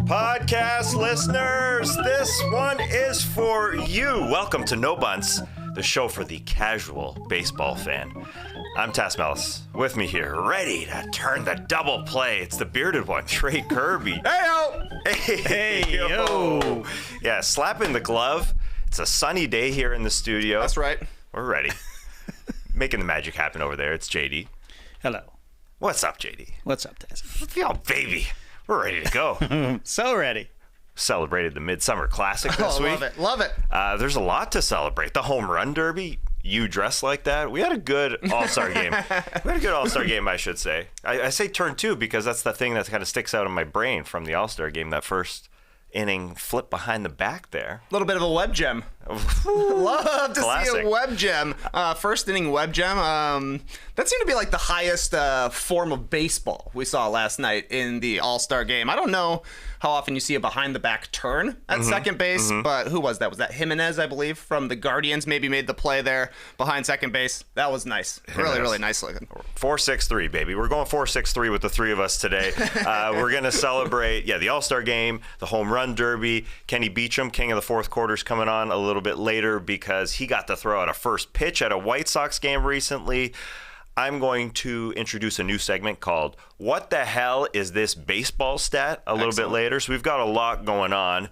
Podcast listeners, this one is for you. Welcome to No Bunts, the show for the casual baseball fan. I'm Tas with me here, ready to turn the double play. It's the bearded one, Trey Kirby. Hey-o! Hey-yo! Yeah, slapping the glove. It's a sunny day here in the studio. That's right. We're ready. Making the magic happen over there. It's JD. Hello. What's up, JD? What's up, Tas? Yo, baby. We're ready to go. So ready. Celebrated the Midsummer Classic this week. Love it. There's a lot to celebrate. The home run derby. You dressed like that. We had a good All-Star game. I should say. I say turn two because that's the thing that kind of sticks out in my brain from the All-Star game, that first inning flip behind the back there. A little bit of a web gem. Love to Classic. see a web gem. First inning web gem. That seemed to be like the highest form of baseball we saw last night in the All-Star game. I don't know how often you see a behind-the-back turn at second base, but who was that? Was that Jimenez, I believe, from the Guardians? Maybe made the play there behind second base. That was nice. Really, really nice looking. 4-6-3, baby. We're going 4-6-3 with the three of us today. We're going to celebrate, the All-Star game, the home run derby. Kenny Beecham, king of the fourth quarter, is coming on a little bit later because he got to throw out a first pitch at a White Sox game recently. I'm going to introduce a new segment called What the Hell is This Baseball Stat a little bit later. So we've got a lot going on.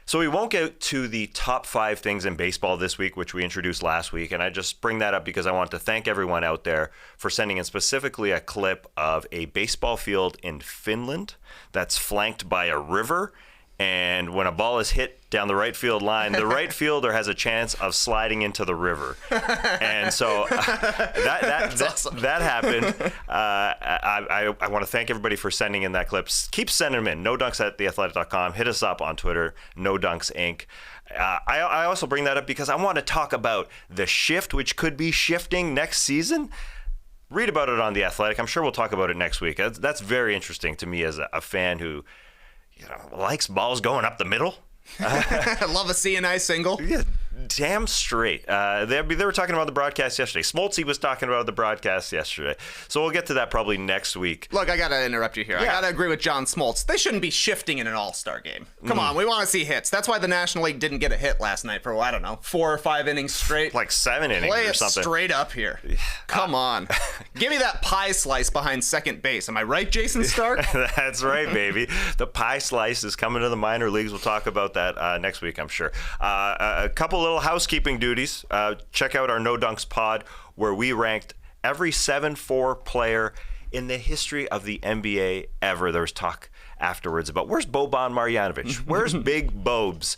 So we won't get to the top 5 things in baseball this week, which we introduced last week. And I just bring that up because I want to thank everyone out there for sending in specifically a clip of a baseball field in Finland that's flanked by a river. And when a ball is hit down the right field line, the right fielder has a chance of sliding into the river. And so that happened. I want to thank everybody for sending in that clip. Keep sending them in. NoDunks@theathletic.com. Hit us up on Twitter, No Dunks Inc. I also bring that up because I want to talk about the shift, which could be shifting next season. Read about it on The Athletic. I'm sure we'll talk about it next week. That's very interesting to me as a fan who likes balls going up the middle. I love a CNI single. Yeah, damn straight. They were talking about the broadcast yesterday. Smoltzy was talking about the broadcast yesterday. So we'll get to that probably next week. Look, I got to interrupt you here. I got to agree with John Smoltz. They shouldn't be shifting in an All-Star game. Come on, we want to see hits. That's why the National League didn't get a hit last night for, 4 or 5 innings straight. Like 7 innings Play or it something. Straight up here. Come on. Give me that pie slice behind second base. Am I right, Jason Stark? That's right, baby. The pie slice is coming to the minor leagues. We'll talk about that next week, I'm sure. A couple little housekeeping duties. Check out our No Dunks pod, where we ranked every 7-4 player in the history of the NBA ever. There was talk afterwards about where's Boban Marjanovic? Where's Big Bobes?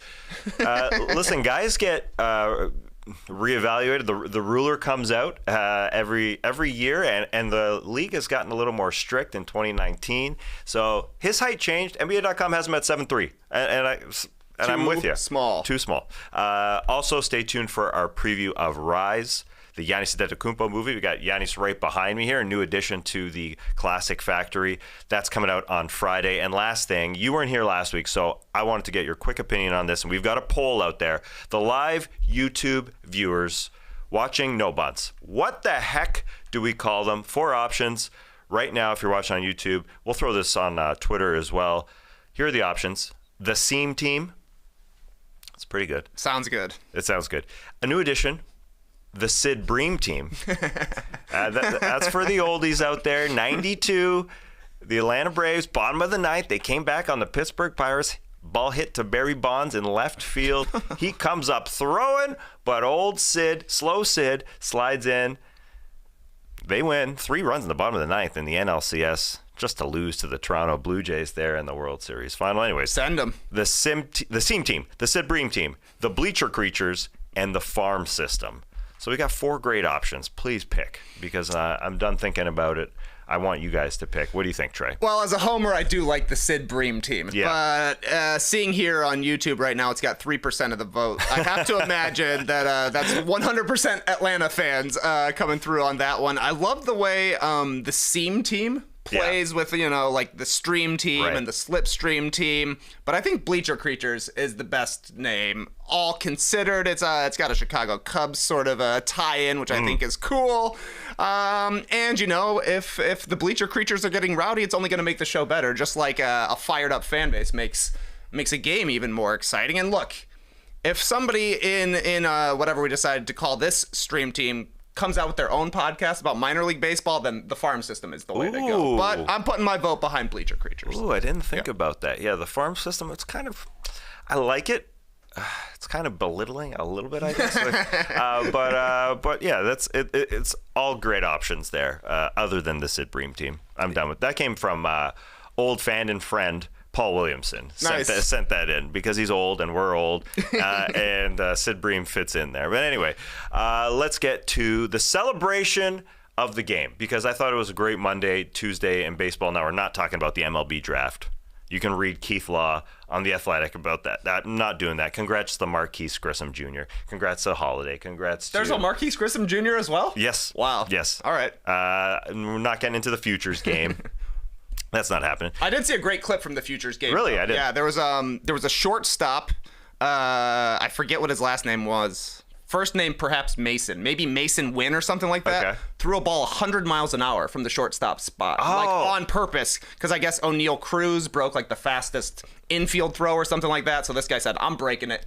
Listen, guys get reevaluated. The ruler comes out every year, and the league has gotten a little more strict in 2019. So his height changed. NBA.com has him at 7'3", and I'm with you. Too small. Also, stay tuned for our preview of Rise, the Giannis Antetokounmpo movie. We got Giannis right behind me here, a new addition to the Classic Factory. That's coming out on Friday. And last thing, you weren't here last week, so I wanted to get your quick opinion on this. And we've got a poll out there. The live YouTube viewers watching No Bunts, what the heck do we call them? 4 options. Right now, if you're watching on YouTube, we'll throw this on Twitter as well. Here are the options. The Seam Team. It's pretty good. Sounds good. It sounds good. A new addition, the Sid Bream Team. That's for the oldies out there. 92, the Atlanta Braves, bottom of the ninth. They came back on the Pittsburgh Pirates. Ball hit to Barry Bonds in left field. He comes up throwing, but old Sid, slow Sid, slides in. They win 3 runs in the bottom of the ninth in the NLCS. Just to lose to the Toronto Blue Jays there in the World Series final. Anyways, send them. The Seam Team, the Sid Bream Team, the Bleacher Creatures, and the Farm System. So we got 4 great options. Please pick, because I'm done thinking about it. I want you guys to pick. What do you think, Trey? Well, as a homer, I do like the Sid Bream Team. Yeah. But seeing here on YouTube right now, it's got 3% of the vote. I have to imagine that that's 100% Atlanta fans coming through on that one. I love the way the Seam Team plays with, like the stream team and the slipstream team. But I think Bleacher Creatures is the best name. All considered, it's got a Chicago Cubs sort of a tie-in, which I think is cool. And if the Bleacher Creatures are getting rowdy, it's only going to make the show better. Just like a fired up fan base makes a game even more exciting. And look, if somebody in whatever we decided to call this stream team comes out with their own podcast about minor league baseball, then the farm system is the way to go. But I'm putting my vote behind Bleacher Creatures. Ooh, I didn't think about that. Yeah, the farm system, it's kind of, I like it. It's kind of belittling a little bit, I guess. But yeah, that's it. It's all great options there. Other than the Sid Bream team, I'm done with that. Came from old fan and friend Paul Williamson. Sent that in because he's old and we're old, and Sid Bream fits in there. But anyway, let's get to the celebration of the game because I thought it was a great Monday, Tuesday in baseball. Now we're not talking about the MLB draft. You can read Keith Law on The Athletic about that. I'm not doing that. Congrats to Marquise Grissom Jr. Congrats to Holiday. Congrats to... There's a Marquise Grissom Jr. as well? Yes. Wow. Yes. All right. We're not getting into the Futures game. That's not happening. I did see a great clip from the Futures game. Really? Though. I did. Yeah, there was a shortstop. I forget what his last name was. First name perhaps Mason. Maybe Mason Wynn or something like that. Okay. Threw a ball 100 miles an hour from the shortstop spot. Like on purpose. Because I guess O'Neal Cruz broke like the fastest infield throw or something like that. So this guy said, I'm breaking it.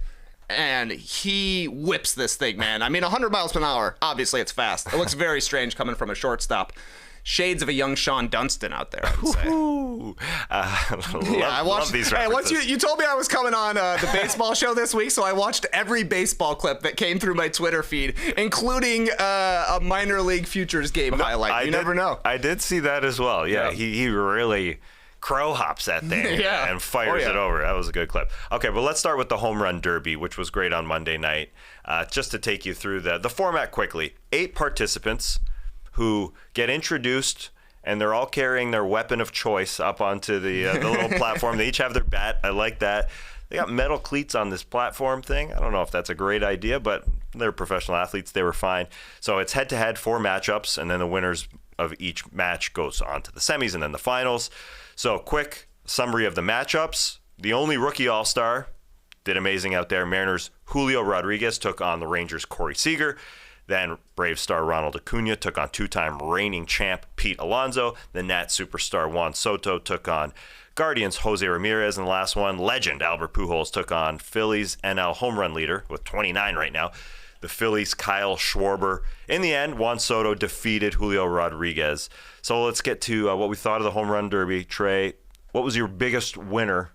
And he whips this thing, man. I mean, 100 miles per hour. Obviously, it's fast. It looks very strange coming from a shortstop. Shades of a young Sean Dunston out there, I would say. I watched these references. Once you told me I was coming on the baseball show this week, so I watched every baseball clip that came through my Twitter feed, including a minor league futures game highlight. You never know. I did see that as well. Yeah. He really crow hops that thing and fires it over. That was a good clip. Okay, but let's start with the home run derby, which was great on Monday night. Just to take you through the format quickly. 8 participants who get introduced, and they're all carrying their weapon of choice up onto the little platform. They each have their bat. I like that. They got metal cleats on this platform thing. I don't know if that's a great idea, but they're professional athletes. They were fine. So it's head-to-head 4 matchups, and then the winners of each match goes on to the semis and then the finals. So quick summary of the matchups. The only rookie all-star did amazing out there. Mariners' Julio Rodríguez took on the Rangers' Corey Seager. Then Braves star Ronald Acuna took on 2-time reigning champ Pete Alonso. The Nats superstar Juan Soto took on Guardians' Jose Ramirez. And the last one, legend Albert Pujols took on Phillies' NL home run leader with 29 right now, the Phillies' Kyle Schwarber. In the end, Juan Soto defeated Julio Rodríguez. So let's get to what we thought of the home run derby. Trey, what was your biggest winner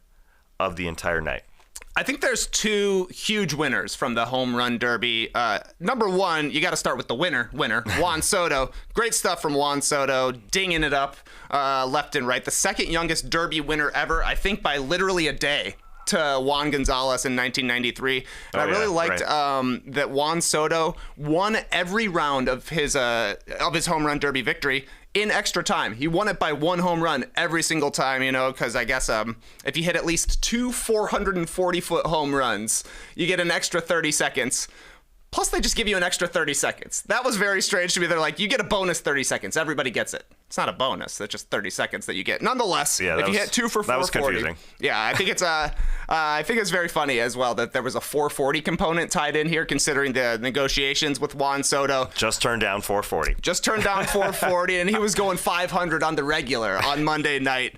of the entire night? I think there's 2 huge winners from the home run derby. Number one, you got to start with the winner, Juan Soto. Great stuff from Juan Soto, dinging it up left and right. The second youngest derby winner ever, I think by literally a day, to Juan Gonzalez in 1993. And I really liked that Juan Soto won every round of his home run derby victory in extra time. He won it by 1 home run every single time, because I guess if you hit at least 2 440-foot home runs, you get an extra 30 seconds. Plus, they just give you an extra 30 seconds. That was very strange to me. They're like, you get a bonus 30 seconds. Everybody gets it. It's not a bonus. That's just 30 seconds that you get. Nonetheless, if you hit 2 for 440. That was confusing. Yeah, I think it's very funny as well that there was a 440 component tied in here, considering the negotiations with Juan Soto. Just turned down 440. Just turned down 440, and he was going 500 on the regular on Monday night.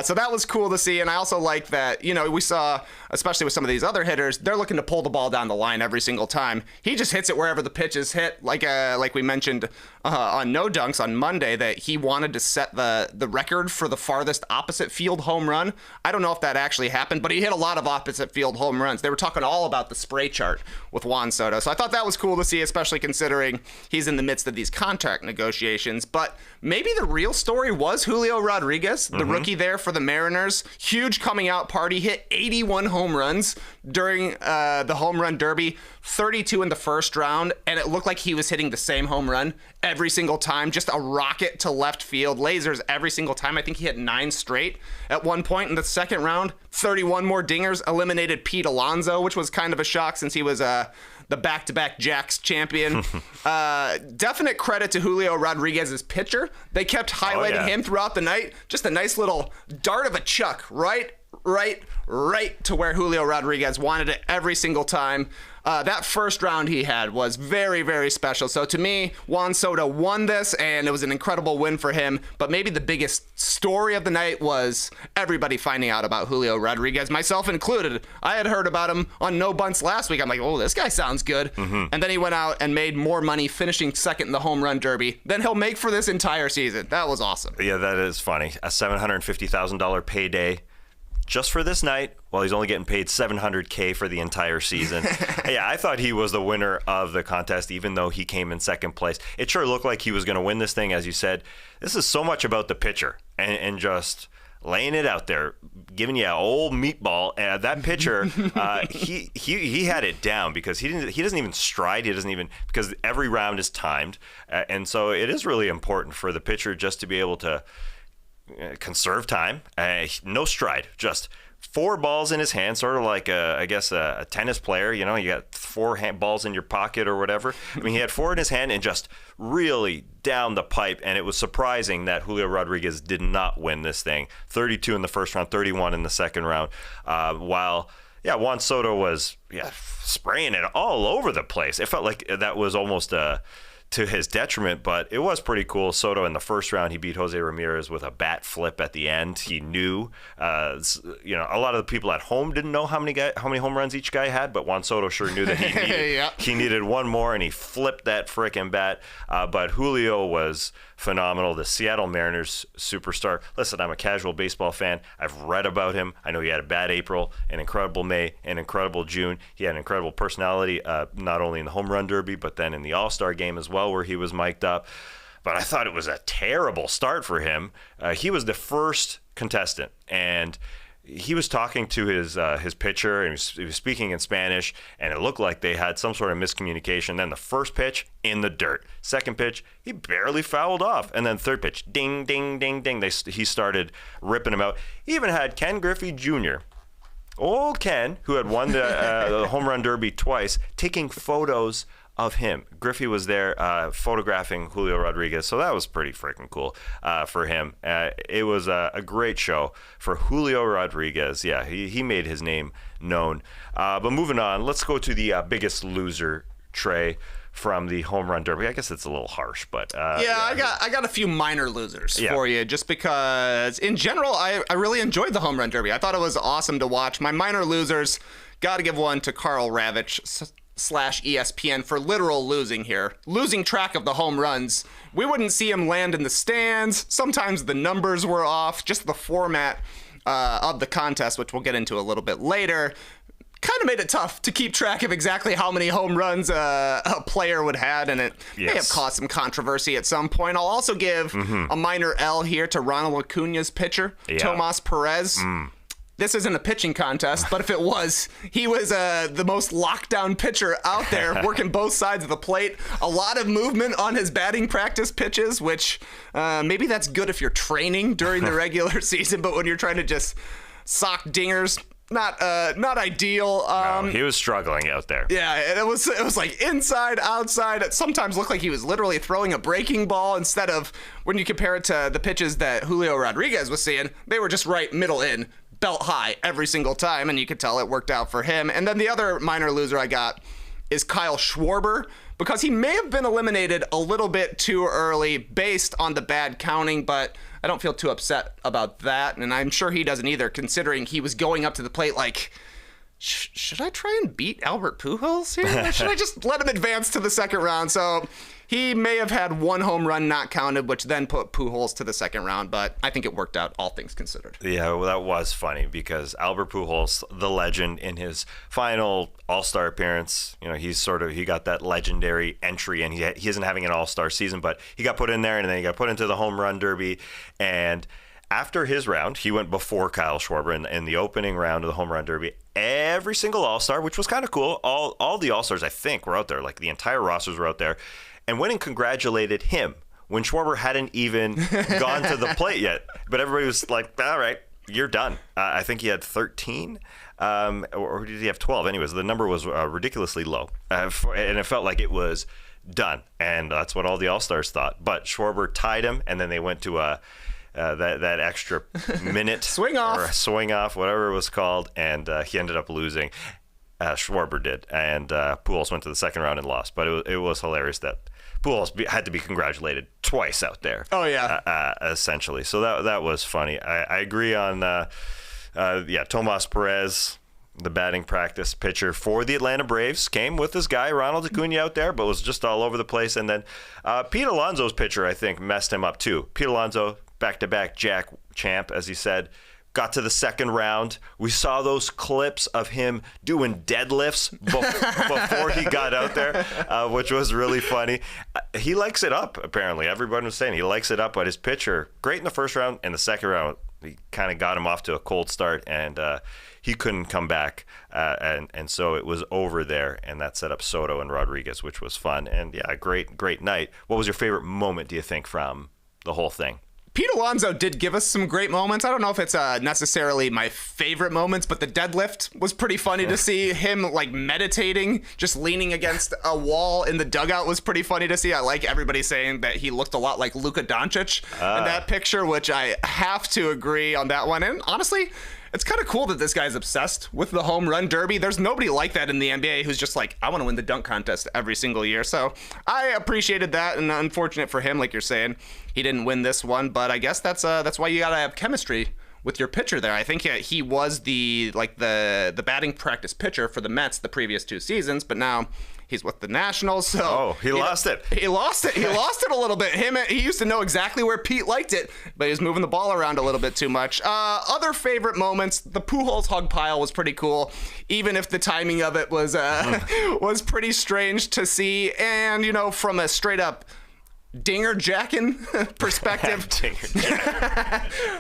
So that was cool to see. And I also like that, we saw, especially with some of these other hitters, they're looking to pull the ball down the line every single time. He just hits it wherever the pitch is hit, like we mentioned on No Dunks on Monday, that he wanted to set the record for the farthest opposite field home run. I don't know if that actually happened, but he hit a lot of opposite field home runs. They were talking all about the spray chart with Juan Soto. So I thought that was cool to see, especially considering he's in the midst of these contract negotiations. But maybe the real story was Julio Rodríguez, the rookie there for the Mariners. Huge coming out party, hit 81 home runs during the home run derby, 32 in the first round, and it looked like he was hitting the same home run every single time, just a rocket to left left field, lasers every single time. I think he hit 9 straight at one point in the second round. 31 more dingers, eliminated Pete Alonso, which was kind of a shock since he was the back-to-back Jacks champion. Definite credit to Julio Rodríguez's pitcher. They kept highlighting him throughout the night. Just a nice little dart of a chuck, right to where Julio Rodríguez wanted it every single time. That first round he had was very, very special. So to me, Juan Soto won this, and it was an incredible win for him. But maybe the biggest story of the night was everybody finding out about Julio Rodríguez, myself included. I had heard about him on No Bunts last week. I'm like, oh, this guy sounds good. Mm-hmm. And then he went out and made more money finishing second in the home run derby than he'll make for this entire season. That was awesome. Yeah, that is funny. A $750,000 payday just for this night, while he's only getting paid $700K for the entire season. Yeah, I thought he was the winner of the contest, even though he came in second place. It sure looked like he was going to win this thing, as you said. This is so much about the pitcher and just laying it out there, giving you an old meatball. That pitcher, he had it down because he doesn't even stride. He doesn't even, because every round is timed, and so it is really important for the pitcher just to be able to conserve time. No stride, just 4 balls in his hand, sort of like a tennis player. You know, you got 4 balls in your pocket or whatever. I mean, he had 4 in his hand and just really down the pipe, and it was surprising that Julio Rodríguez did not win this thing. 32 in the first round, 31 in the second round, while Juan Soto was spraying it all over the place. It felt like that was almost to his detriment, but it was pretty cool. Soto in the first round, he beat Jose Ramirez with a bat flip at the end. He knew, a lot of the people at home didn't know how many home runs each guy had, but Juan Soto sure knew that he needed one more, and he flipped that frickin' bat. But Julio was phenomenal. The Seattle Mariners superstar. Listen, I'm a casual baseball fan. I've read about him. I know he had a bad April, an incredible May, an incredible June. He had an incredible personality, not only in the home run derby, but then in the All-Star game as well, where he was mic'd up. But I thought it was a terrible start for him. He was the first contestant, and he was talking to his pitcher, and he was speaking in Spanish, and it looked like they had some sort of miscommunication. Then the first pitch, in the dirt. Second pitch, he barely fouled off. And then third pitch, ding, ding, ding, ding. He started ripping him out. He even had Ken Griffey Jr., old Ken, who had won the home run derby twice, taking photos of him. Griffey was there photographing Julio Rodríguez, so that was pretty freaking cool for him. It was a great show for Julio Rodríguez. Yeah, he made his name known. But moving on, let's go to the biggest loser, Trey, from the home run derby. I guess it's a little harsh, but I got a few minor losers for you, just because in general I really enjoyed the home run derby. I thought it was awesome to watch. My minor losers, got to give one to Karl Ravech / ESPN for literal losing here. Losing track of the home runs. We wouldn't see him land in the stands. Sometimes the numbers were off. Just the format of the contest, which we'll get into a little bit later, kind of made it tough to keep track of exactly how many home runs a player would have, and it may have caused some controversy at some point. I'll also give a minor L here to Ronald Acuna's pitcher, Tomas Perez. This isn't a pitching contest, but if it was, he was the most lockdown pitcher out there, working both sides of the plate. A lot of movement on his batting practice pitches, which maybe that's good if you're training during the regular season, but when you're trying to just sock dingers, not ideal. No, he was struggling out there. Yeah, and it was like inside, outside. It sometimes looked like he was literally throwing a breaking ball instead of, when you compare it to the pitches that Julio Rodríguez was seeing, they were just right middle in, belt high every single time, and you could tell it worked out for him. And then the other minor loser I got is Kyle Schwarber, because he may have been eliminated a little bit too early based on the bad counting, but I don't feel too upset about that, and I'm sure he doesn't either, considering he was going up to the plate like, should I try and beat Albert Pujols here? Or should I just let him advance to the second round? So he may have had one home run not counted, which then put Pujols to the second round, but I think it worked out, all things considered. Yeah, well, that was funny because Albert Pujols, the legend, in his final All-Star appearance, he got that legendary entry, and he isn't having an All-Star season, but he got put in there, and then he got put into the home run derby, and after his round, he went before Kyle Schwarber in the opening round of the home run derby. Every single All-Star, which was kind of cool, all the All-Stars, I think, were out there. Like, the entire rosters were out there, and went and congratulated him when Schwarber hadn't even gone to the plate yet. But everybody was like, all right, you're done. I think he had 13. Or did he have 12? Anyways, the number was ridiculously low. And it felt like it was done. And that's what all the All-Stars thought. But Schwarber tied him, and then they went to that extra minute. Swing off. Or swing off, whatever it was called. And he ended up losing. Schwarber did. And Pujols went to the second round and lost. But it was hilarious that Pujols had to be congratulated twice out there. Oh, yeah. Essentially. So that was funny. I agree on, Tomas Perez, the batting practice pitcher for the Atlanta Braves, came with his guy, Ronald Acuna, out there, but was just all over the place. And then Pete Alonso's pitcher, I think, messed him up too. Pete Alonso, back-to-back Jack champ, as he said, got to the second round. We saw those clips of him doing deadlifts before he got out there, which was really funny. He likes it up, apparently. Everybody was saying he likes it up, but his pitcher, great in the first round. In the second round, he kind of got him off to a cold start, and he couldn't come back. And so it was over there, and that set up Soto and Rodriguez, which was fun. And, yeah, great night. What was your favorite moment, do you think, from the whole thing? Pete Alonso did give us some great moments. I don't know if it's necessarily my favorite moments, but the deadlift was pretty funny to see. Him like meditating, just leaning against a wall in the dugout was pretty funny to see. I like everybody saying that he looked a lot like Luka Doncic in that picture, which I have to agree on that one. And honestly, it's kind of cool that this guy's obsessed with the home run derby. There's nobody like that in the NBA who's just like, I want to win the dunk contest every single year. So I appreciated that, and unfortunate for him, like you're saying, he didn't win this one. But I guess that's why you gotta have chemistry with your pitcher there. I think he was the batting practice pitcher for the Mets the previous 2 seasons, but now he's with the Nationals. So he lost it. He lost it. He lost it a little bit. He used to know exactly where Pete liked it, but he was moving the ball around a little bit too much. Other favorite moments, the Pujols hug pile was pretty cool, even if the timing of it was was pretty strange to see. And from a straight up dinger jacking perspective.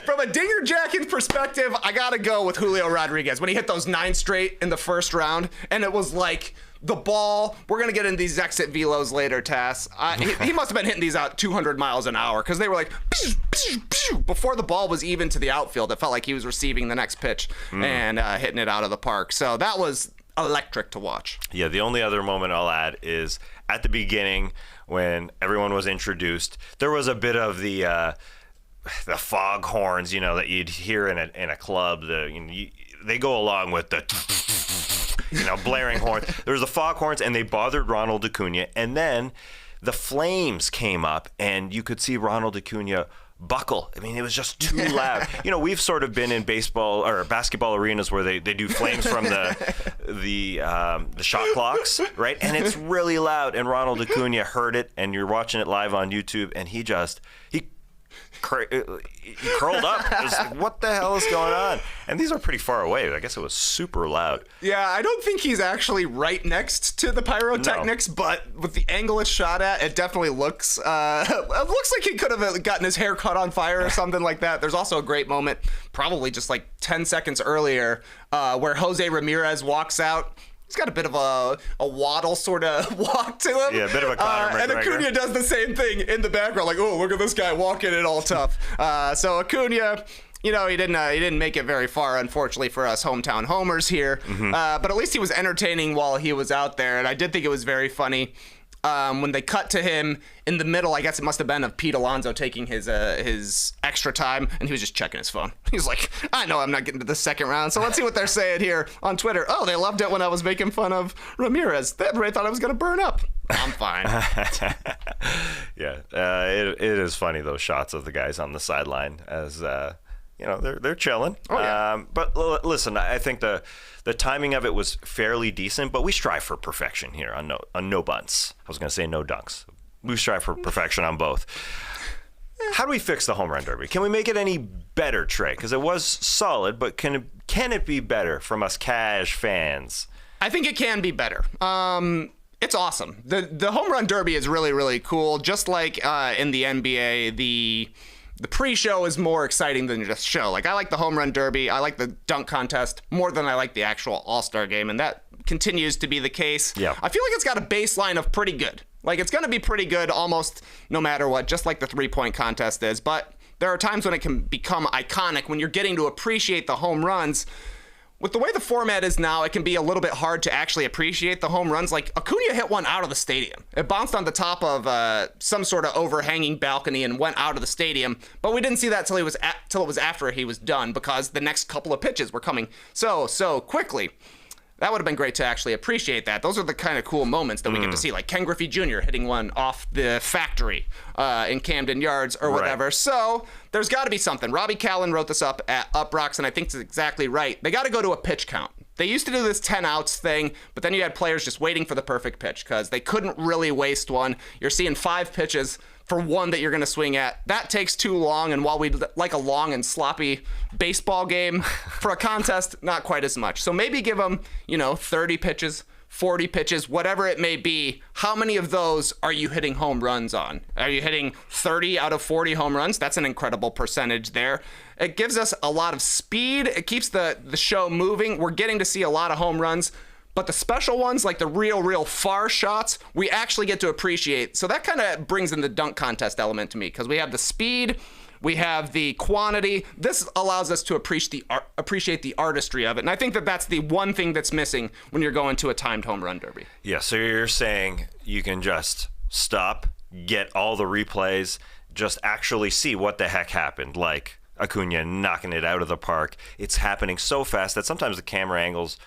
From a dinger jacking perspective, I gotta go with Julio Rodríguez when he hit those 9 straight in the first round, and it was like the ball. We're gonna get into these exit velos later, Tas. He must have been hitting these out 200 miles an hour because they were like before the ball was even to the outfield. It felt like he was receiving the next pitch and hitting it out of the park. So that was electric to watch. Yeah, the only other moment I'll add is at the beginning when everyone was introduced. There was a bit of the fog horns, that you'd hear in a club. They go along with the blaring horns. There was the fog horns, and they bothered Ronald Acuna. And then the flames came up, and you could see Ronald Acuna buckle. I mean, it was just too loud. We've sort of been in baseball or basketball arenas where they do flames from the shot clocks, right? And it's really loud. And Ronald Acuna heard it, and you're watching it live on YouTube, and he curled up. It was like, what the hell is going on? And these are pretty far away. I guess it was super loud. Yeah, I don't think he's actually right next to the pyrotechnics, but with the angle it's shot at, it definitely looks like he could have gotten his hair caught on fire or something like that. There's also a great moment, probably just like 10 seconds earlier, where Jose Ramirez walks out. He's got a bit of a waddle sort of walk to him. Yeah, a bit of a Conor McGregor. And Acuna does the same thing in the background, like, oh, look at this guy walking it all tough. So Acuna, he didn't make it very far, unfortunately, for us hometown homers here. But at least he was entertaining while he was out there, and I did think it was very funny. When they cut to him in the middle, I guess it must have been of Pete Alonso taking his extra time, and he was just checking his phone. He's like, I know I'm not getting to the second round, so let's see what they're saying here on Twitter. Oh, they loved it when I was making fun of Ramirez. Everybody thought I was going to burn up. I'm fine. Yeah, it is funny, those shots of the guys on the sideline as they're chilling. Oh, yeah. But listen, I think the timing of it was fairly decent, but we strive for perfection here on No Bunts. I was going to say no dunks. We strive for perfection on both. How do we fix the home run derby? Can we make it any better, Trey? Because it was solid, but can it be better from us cash fans? I think it can be better. It's awesome. The home run derby is really, really cool. Just like in the NBA, the pre-show is more exciting than just show. Like, I like the home run derby. I like the dunk contest more than I like the actual All-Star game, and that continues to be the case. Yeah. I feel like it's got a baseline of pretty good. Like, it's going to be pretty good almost no matter what, just like the three-point contest is. But there are times when it can become iconic, when you're getting to appreciate the home runs. With the way the format is now, it can be a little bit hard to actually appreciate the home runs. Like, Acuna hit one out of the stadium. It bounced on the top of some sort of overhanging balcony and went out of the stadium. But we didn't see that till it was after he was done, because the next couple of pitches were coming so quickly. That would have been great to actually appreciate that. Those are the kind of cool moments that we get to see, like Ken Griffey Jr. hitting one off the factory in Camden Yards or whatever. Right. So there's got to be something. Robbie Callan wrote this up at Uprocks, and I think it's exactly right. They got to go to a pitch count. They used to do this 10 outs thing, but then you had players just waiting for the perfect pitch because they couldn't really waste one. You're seeing 5 pitches for one that you're going to swing at. That takes too long, and while we like a long and sloppy baseball game, for a contest, not quite as much. So maybe give them, 30 pitches, 40 pitches, whatever it may be. How many of those are you hitting home runs on? Are you hitting 30 out of 40 home runs? That's an incredible percentage there. It gives us a lot of speed. It keeps the show moving. We're getting to see a lot of home runs. But the special ones, like the real far shots, we actually get to appreciate. So that kind of brings in the dunk contest element to me, because we have the speed, we have the quantity. This allows us to appreciate the artistry of it. And I think that that's the one thing that's missing when you're going to a timed home run derby. Yeah, so you're saying you can just stop, get all the replays, just actually see what the heck happened, like Acuna knocking it out of the park. It's happening so fast that sometimes the camera angles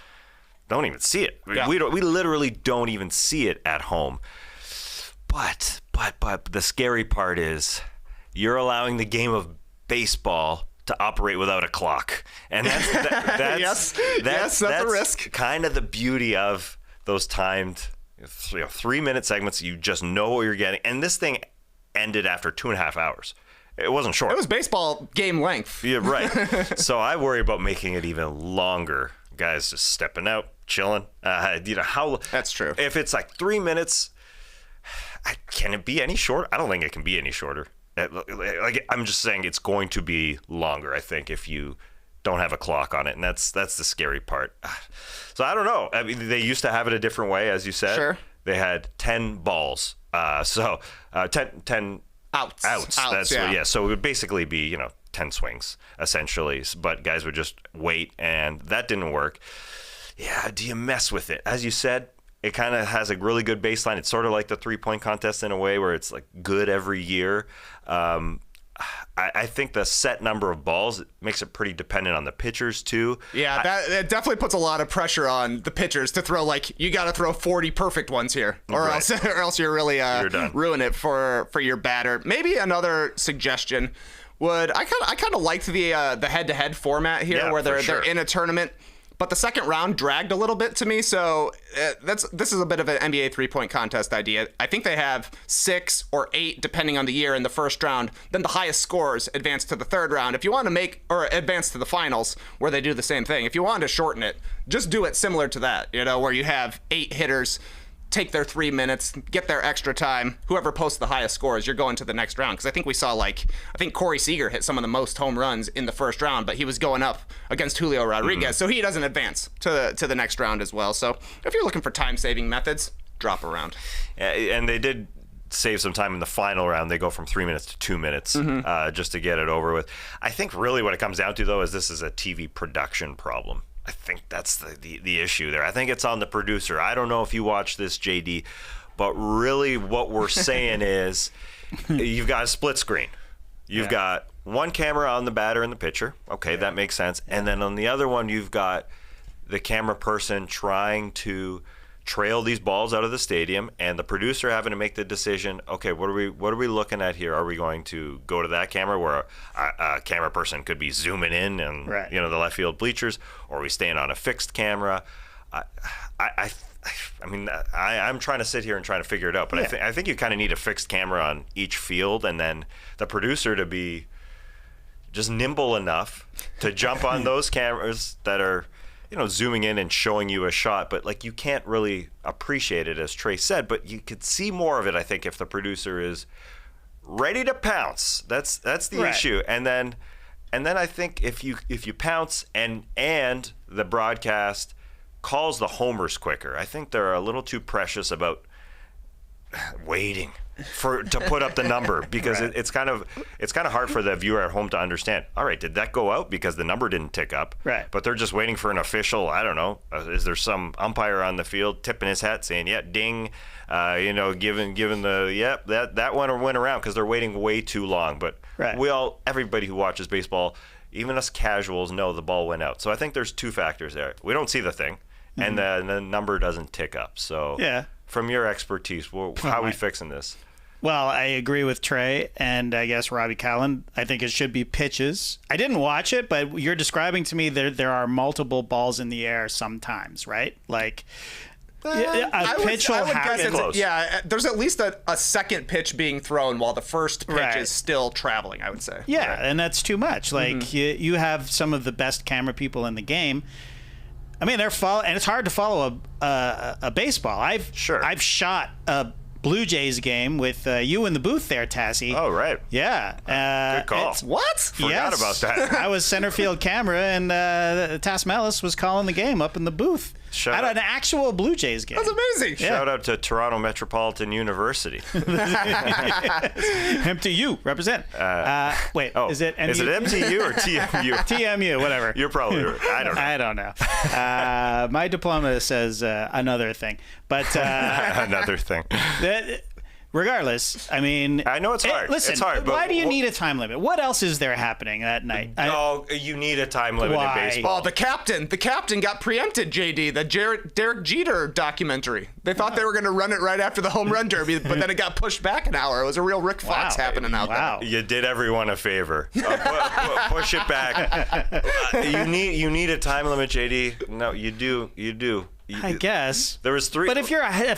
don't even see it. Yeah. We literally don't even see it at home. But the scary part is you're allowing the game of baseball to operate without a clock, and that's that's a risk. Kind of the beauty of those timed 3-minute segments. You just know what you're getting, and this thing ended after 2.5 hours. It wasn't short. It was baseball game length. Yeah, right. So I worry about making it even longer. Guys just stepping out, chilling. How? That's true. If it's like 3 minutes, can it be any shorter? I don't think it can be any shorter. Like, I'm just saying it's going to be longer, I think, if you don't have a clock on it, and that's the scary part. So I don't know. I mean, they used to have it a different way, as you said. Sure. They had 10 balls. 10 outs. That's yeah. Yeah. So it would basically be 10 swings essentially, but guys would just wait, and that didn't work. Yeah, do you mess with it? As you said, it kind of has a really good baseline. It's sort of like the 3-point contest in a way, where it's like good every year. I think the set number of balls makes it pretty dependent on the pitchers too. Yeah, that definitely puts a lot of pressure on the pitchers to throw, like, you got to throw 40 perfect ones here, or else you're really ruin it for your batter. Maybe another suggestion would, I kind of liked the head-to-head format here, where they're in a tournament, but the second round dragged a little bit to me. So this is a bit of an NBA 3-point contest idea. I think they have 6 or 8, depending on the year, in the first round. Then the highest scores advance to the third round. If you want to advance to the finals, where they do the same thing, if you want to shorten it, just do it similar to that, where you have 8 hitters take their 3 minutes, get their extra time. Whoever posts the highest scores, you're going to the next round. Because I think we saw, I think Corey Seager hit some of the most home runs in the first round, but he was going up against Julio Rodríguez, so he doesn't advance to the next round as well. So if you're looking for time-saving methods, drop a round. And they did save some time in the final round. They go from 3 minutes to 2 minutes just to get it over with. I think really what it comes down to, though, is this is a TV production problem. I think that's the issue there. I think it's on the producer. I don't know if you watch this, JD, but really what we're saying is you've got a split screen. You've got one camera on the batter and the pitcher. Okay, that makes sense. And then on the other one, you've got the camera person trying to trail these balls out of the stadium, and the producer having to make the decision, okay, what are we looking at here? Are we going to go to that camera where a camera person could be zooming in and the left field bleachers, or are we staying on a fixed camera? I'm trying to sit here and trying to figure it out, but I think you kind of need a fixed camera on each field, and then the producer to be just nimble enough to jump on those cameras that are zooming in and showing you a shot, but you can't really appreciate it, as Trey said, but you could see more of it, I think, if the producer is ready to pounce. That's the issue. And then I think if you pounce and the broadcast calls the homers quicker, I think they're a little too precious about waiting to put up the number because Right. it's kind of hard for the viewer at home to understand. All right, did that go out because the number didn't tick up? Right. But they're just waiting for an official. I don't know. Is there some umpire on the field tipping his hat saying, "Yeah, ding," given the that one went around because they're waiting way too long. But Right. everybody who watches baseball, even us casuals, know the ball went out. So I think there's two factors there. We don't see the thing, and the number doesn't tick up. So Yeah. from your expertise, how are we fixing this? Well, I agree with Trey and I guess Robbie Callan. I think it should be pitches. I didn't watch it, but you're describing to me there are multiple balls in the air sometimes, right? Like a pitch will happen. Close. Yeah, there's at least a second pitch being thrown while the first pitch Right. is still traveling, I would say. Yeah, and that's too much. Like you have some of the best camera people in the game. I mean, and it's hard to follow a baseball. I've shot a Blue Jays game with you in the booth there, Tassie. Oh, right. Yeah. Good call. What? Forgot about that. I was center field camera, and Tas Mellis was calling the game up in the booth Shout at out. an actual Blue Jays game. That's amazing. Shout out to Toronto Metropolitan University. MTU, represent. Wait, is it MU? Is it MTU or TMU? TMU, whatever. You're probably right. I don't know. I don't know. My diploma says another thing. But Another thing. regardless, I mean... I know it's hard. Listen, it's hard, but why do you need a time limit? What else is there happening that night? No, you need a time limit Why? in baseball. Oh, the captain got preempted, JD, the Derek Jeter documentary. They thought they were going to run it right after the home run derby, but then it got pushed back an hour. It was a real Rick Fox happening out Wow. there. You did everyone a favor. Push it back. You need a time limit, JD. No, you do. I guess There was three. But if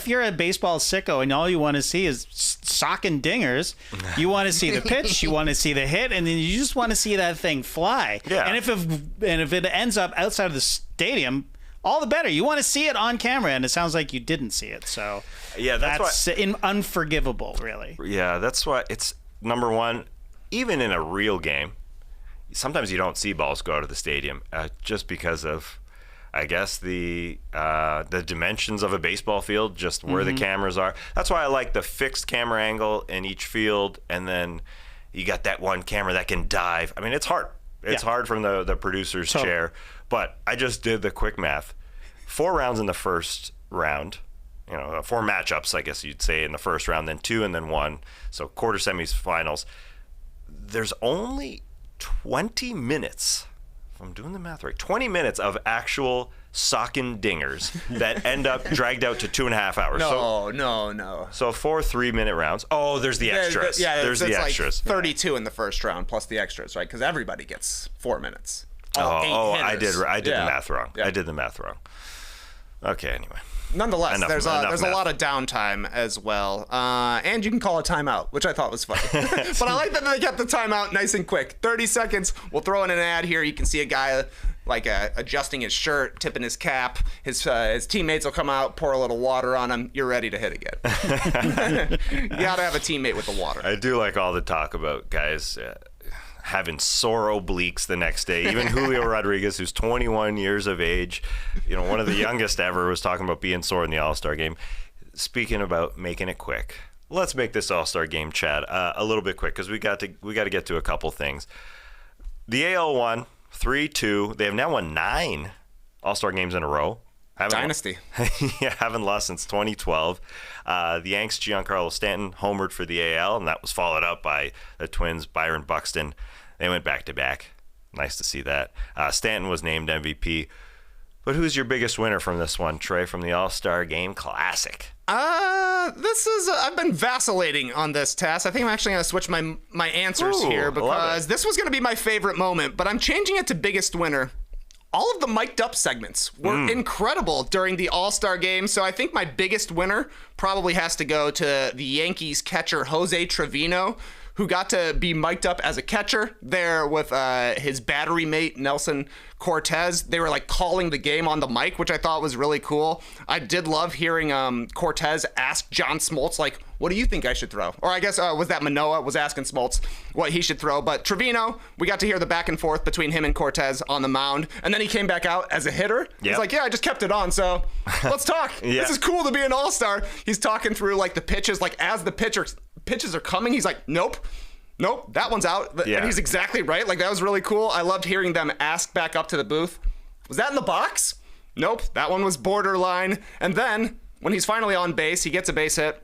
you're a baseball sicko and all you want to see is sock and dingers, you want to see the pitch, you want to see the hit, and then you just want to see that thing fly. Yeah. And if it ends up outside of the stadium, all the better. You want to see it on camera, and it sounds like you didn't see it. So Yeah, that's unforgivable, really. Yeah, that's why it's number one. Even in a real game, sometimes you don't see balls go out of the stadium just because of, I guess, the dimensions of a baseball field, just where the cameras are. That's why I like the fixed camera angle in each field, and then you got that one camera that can dive. I mean, it's hard. It's hard from the producer's chair, but I just did the quick math. 4 rounds in the first round, 4 matchups, I guess you'd say, in the first round, then 2 and then 1. So quarter semis, finals. There's only 20 minutes. I'm doing the math right. 20 minutes of actual sockin' dingers that end up dragged out to 2.5 hours. No. So 4 3-minute rounds. Oh, there's the extras. There's the extras. Like 32 in the first round plus the extras, right? Because everybody gets 4 minutes. I did the Yeah. math wrong. Yeah. I did the math wrong. Okay, anyway. Nonetheless, Enough there's a math. lot of downtime as well, and you can call a timeout, which I thought was funny. But I like that they kept the timeout nice and quick. 30 seconds. We'll throw in an ad here. You can see a guy adjusting his shirt, tipping his cap. His teammates will come out, pour a little water on him. You're ready to hit again. You gotta have a teammate with the water. I do like all the talk about guys having sore obliques the next day. Even Julio Rodríguez, who's 21 years of age, one of the youngest ever, was talking about being sore in the All-Star game. Speaking about making it quick, let's make this All-Star game chat a little bit quick because we got to get to a couple things. The AL won 3-2. They have now won 9 All-Star games in a row. Dynasty. Haven't lost since 2012. The Yanks, Giancarlo Stanton homered for the AL, and that was followed up by the Twins, Byron Buxton. They went back-to-back. Nice to see that. Stanton was named MVP. But who's your biggest winner from this one, Trey, from the All-Star Game Classic? I've been vacillating on this, Tas. I think I'm actually going to switch my answers here because this was going to be my favorite moment, but I'm changing it to biggest winner. All of the mic'd up segments were incredible during the All-Star Game, so I think my biggest winner probably has to go to the Yankees catcher Jose Trevino, who got to be mic'd up as a catcher there with his battery mate, Nelson Cortez. They were like calling the game on the mic, which I thought was really cool. I did love hearing Cortez ask John Smoltz, like, what do you think I should throw? Or I guess was that Manoah was asking Smoltz what he should throw. But Trevino, we got to hear the back and forth between him and Cortez on the mound. And then he came back out as a hitter. He's like, yeah, I just kept it on. So let's talk. This is cool to be an all-star. He's talking through like the pitches, like as the pitches are coming, he's like, nope, that one's out. And he's exactly right. Like, that was really cool. I loved hearing them ask back up to the booth, was that in the box? Nope, that one was borderline. And then when he's finally on base, he gets a base hit.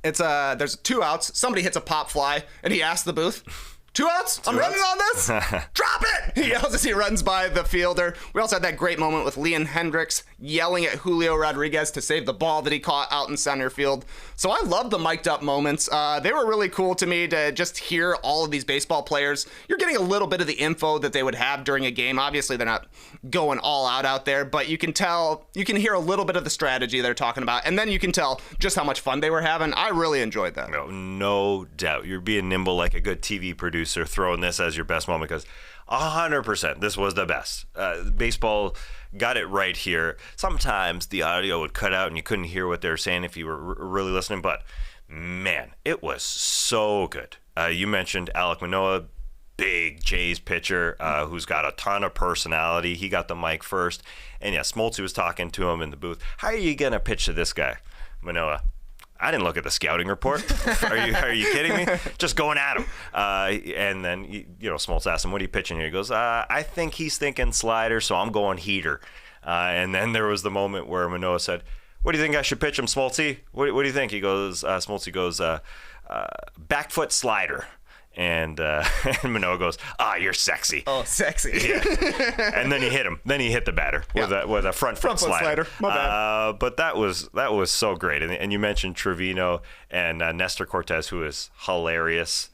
It's there's 2 outs. Somebody hits a pop fly, and he asks the booth, 2 outs? I'm running on this? Drop it! He yells as he runs by the fielder. We also had that great moment with Leon Hendricks yelling at Julio Rodríguez to save the ball that he caught out in center field. So I love the mic'd up moments. They were really cool to me to just hear all of these baseball players. You're getting a little bit of the info that they would have during a game. Obviously, they're not going all out there, but you can hear a little bit of the strategy they're talking about, and then you can tell just how much fun they were having. I really enjoyed that. No doubt. You're being nimble like a good TV producer, throwing this as your best moment, because 100% this was the best. Baseball got it right here. Sometimes the audio would cut out and you couldn't hear what they were saying if you were really listening, but man, it was so good. You mentioned Alek Manoah, big Jays pitcher who's got a ton of personality. He got the mic first, and Smoltz was talking to him in the booth. How are you gonna pitch to this guy, Manoah? I didn't look at the scouting report. Are you kidding me? Just going at him. And then, Smoltz asked him, what are you pitching here? He goes, I think he's thinking slider, so I'm going heater. And then there was the moment where Manoah said, what do you think I should pitch him, Smoltzy? What do you think? He goes, Smoltzy goes, back foot slider. And Manoah goes, you're sexy. Oh, sexy. Yeah. And then he hit him. Then he hit the batter with a front foot slider. My bad. But that was so great. And you mentioned Trevino and Nestor Cortez, who is hilarious.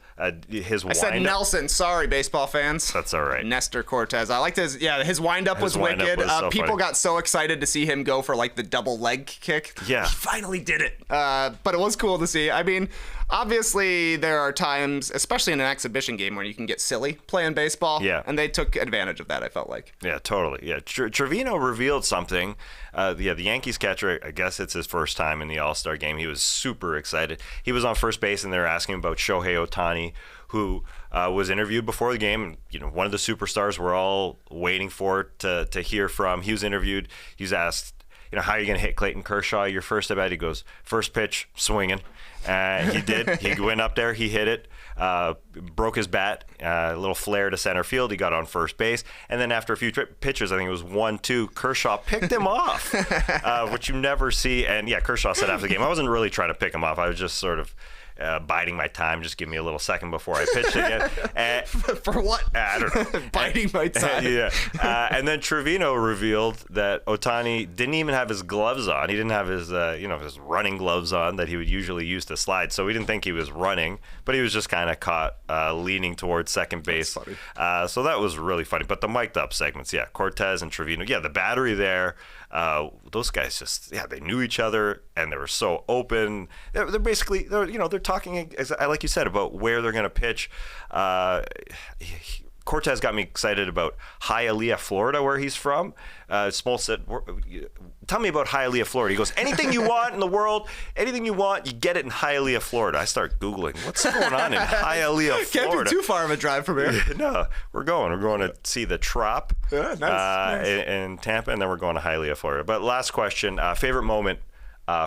His I said Nelson. Sorry, baseball fans. That's all right. Nestor Cortez. I liked his wind-up was wicked. People funny. Got so excited to see him go for like the double leg kick. Yeah. He finally did it. But it was cool to see. I mean, obviously there are times, especially in an exhibition game, where you can get silly playing baseball. Yeah. And they took advantage of that, I felt like. Yeah, totally. Yeah. Trevino revealed something. The Yankees catcher, I guess it's his first time in the All-Star game. He was super excited. He was on first base, and they were asking about Shohei Ohtani, who was interviewed before the game. One of the superstars we're all waiting for to hear from. He was interviewed. He was asked, how are you going to hit Clayton Kershaw your first at bat? He goes, first pitch, swinging. He did. He went up there. He hit it. Broke his bat. A little flare to center field. He got on first base. And then after a few pitches, I think it was 1-2, Kershaw picked him off, which you never see. And, Kershaw said after the game, I wasn't really trying to pick him off. I was just sort of biding my time. Just give me a little second before I pitched again. For what? I don't know. Biding my time. And then Trevino revealed that Ohtani didn't even have his gloves on. He didn't have his his running gloves on that he would usually use to slide. So we didn't think he was running, but he was just kind of caught leaning towards second base. So that was really funny. But the mic'd up segments, Cortez and Trevino, the battery there. Those guys just, they knew each other, and they were so open. They're basically, they're talking, like you said, about where they're going to pitch. Cortez got me excited about Hialeah, Florida, where he's from. Smoltz said, tell me about Hialeah, Florida. He goes, anything you want in the world, anything you want, you get it in Hialeah, Florida. I start Googling, what's going on in Hialeah, Florida? Can't be too far of a drive from here. No, we're going to see the Trop nice. in Tampa, and then we're going to Hialeah, Florida. But last question, favorite moment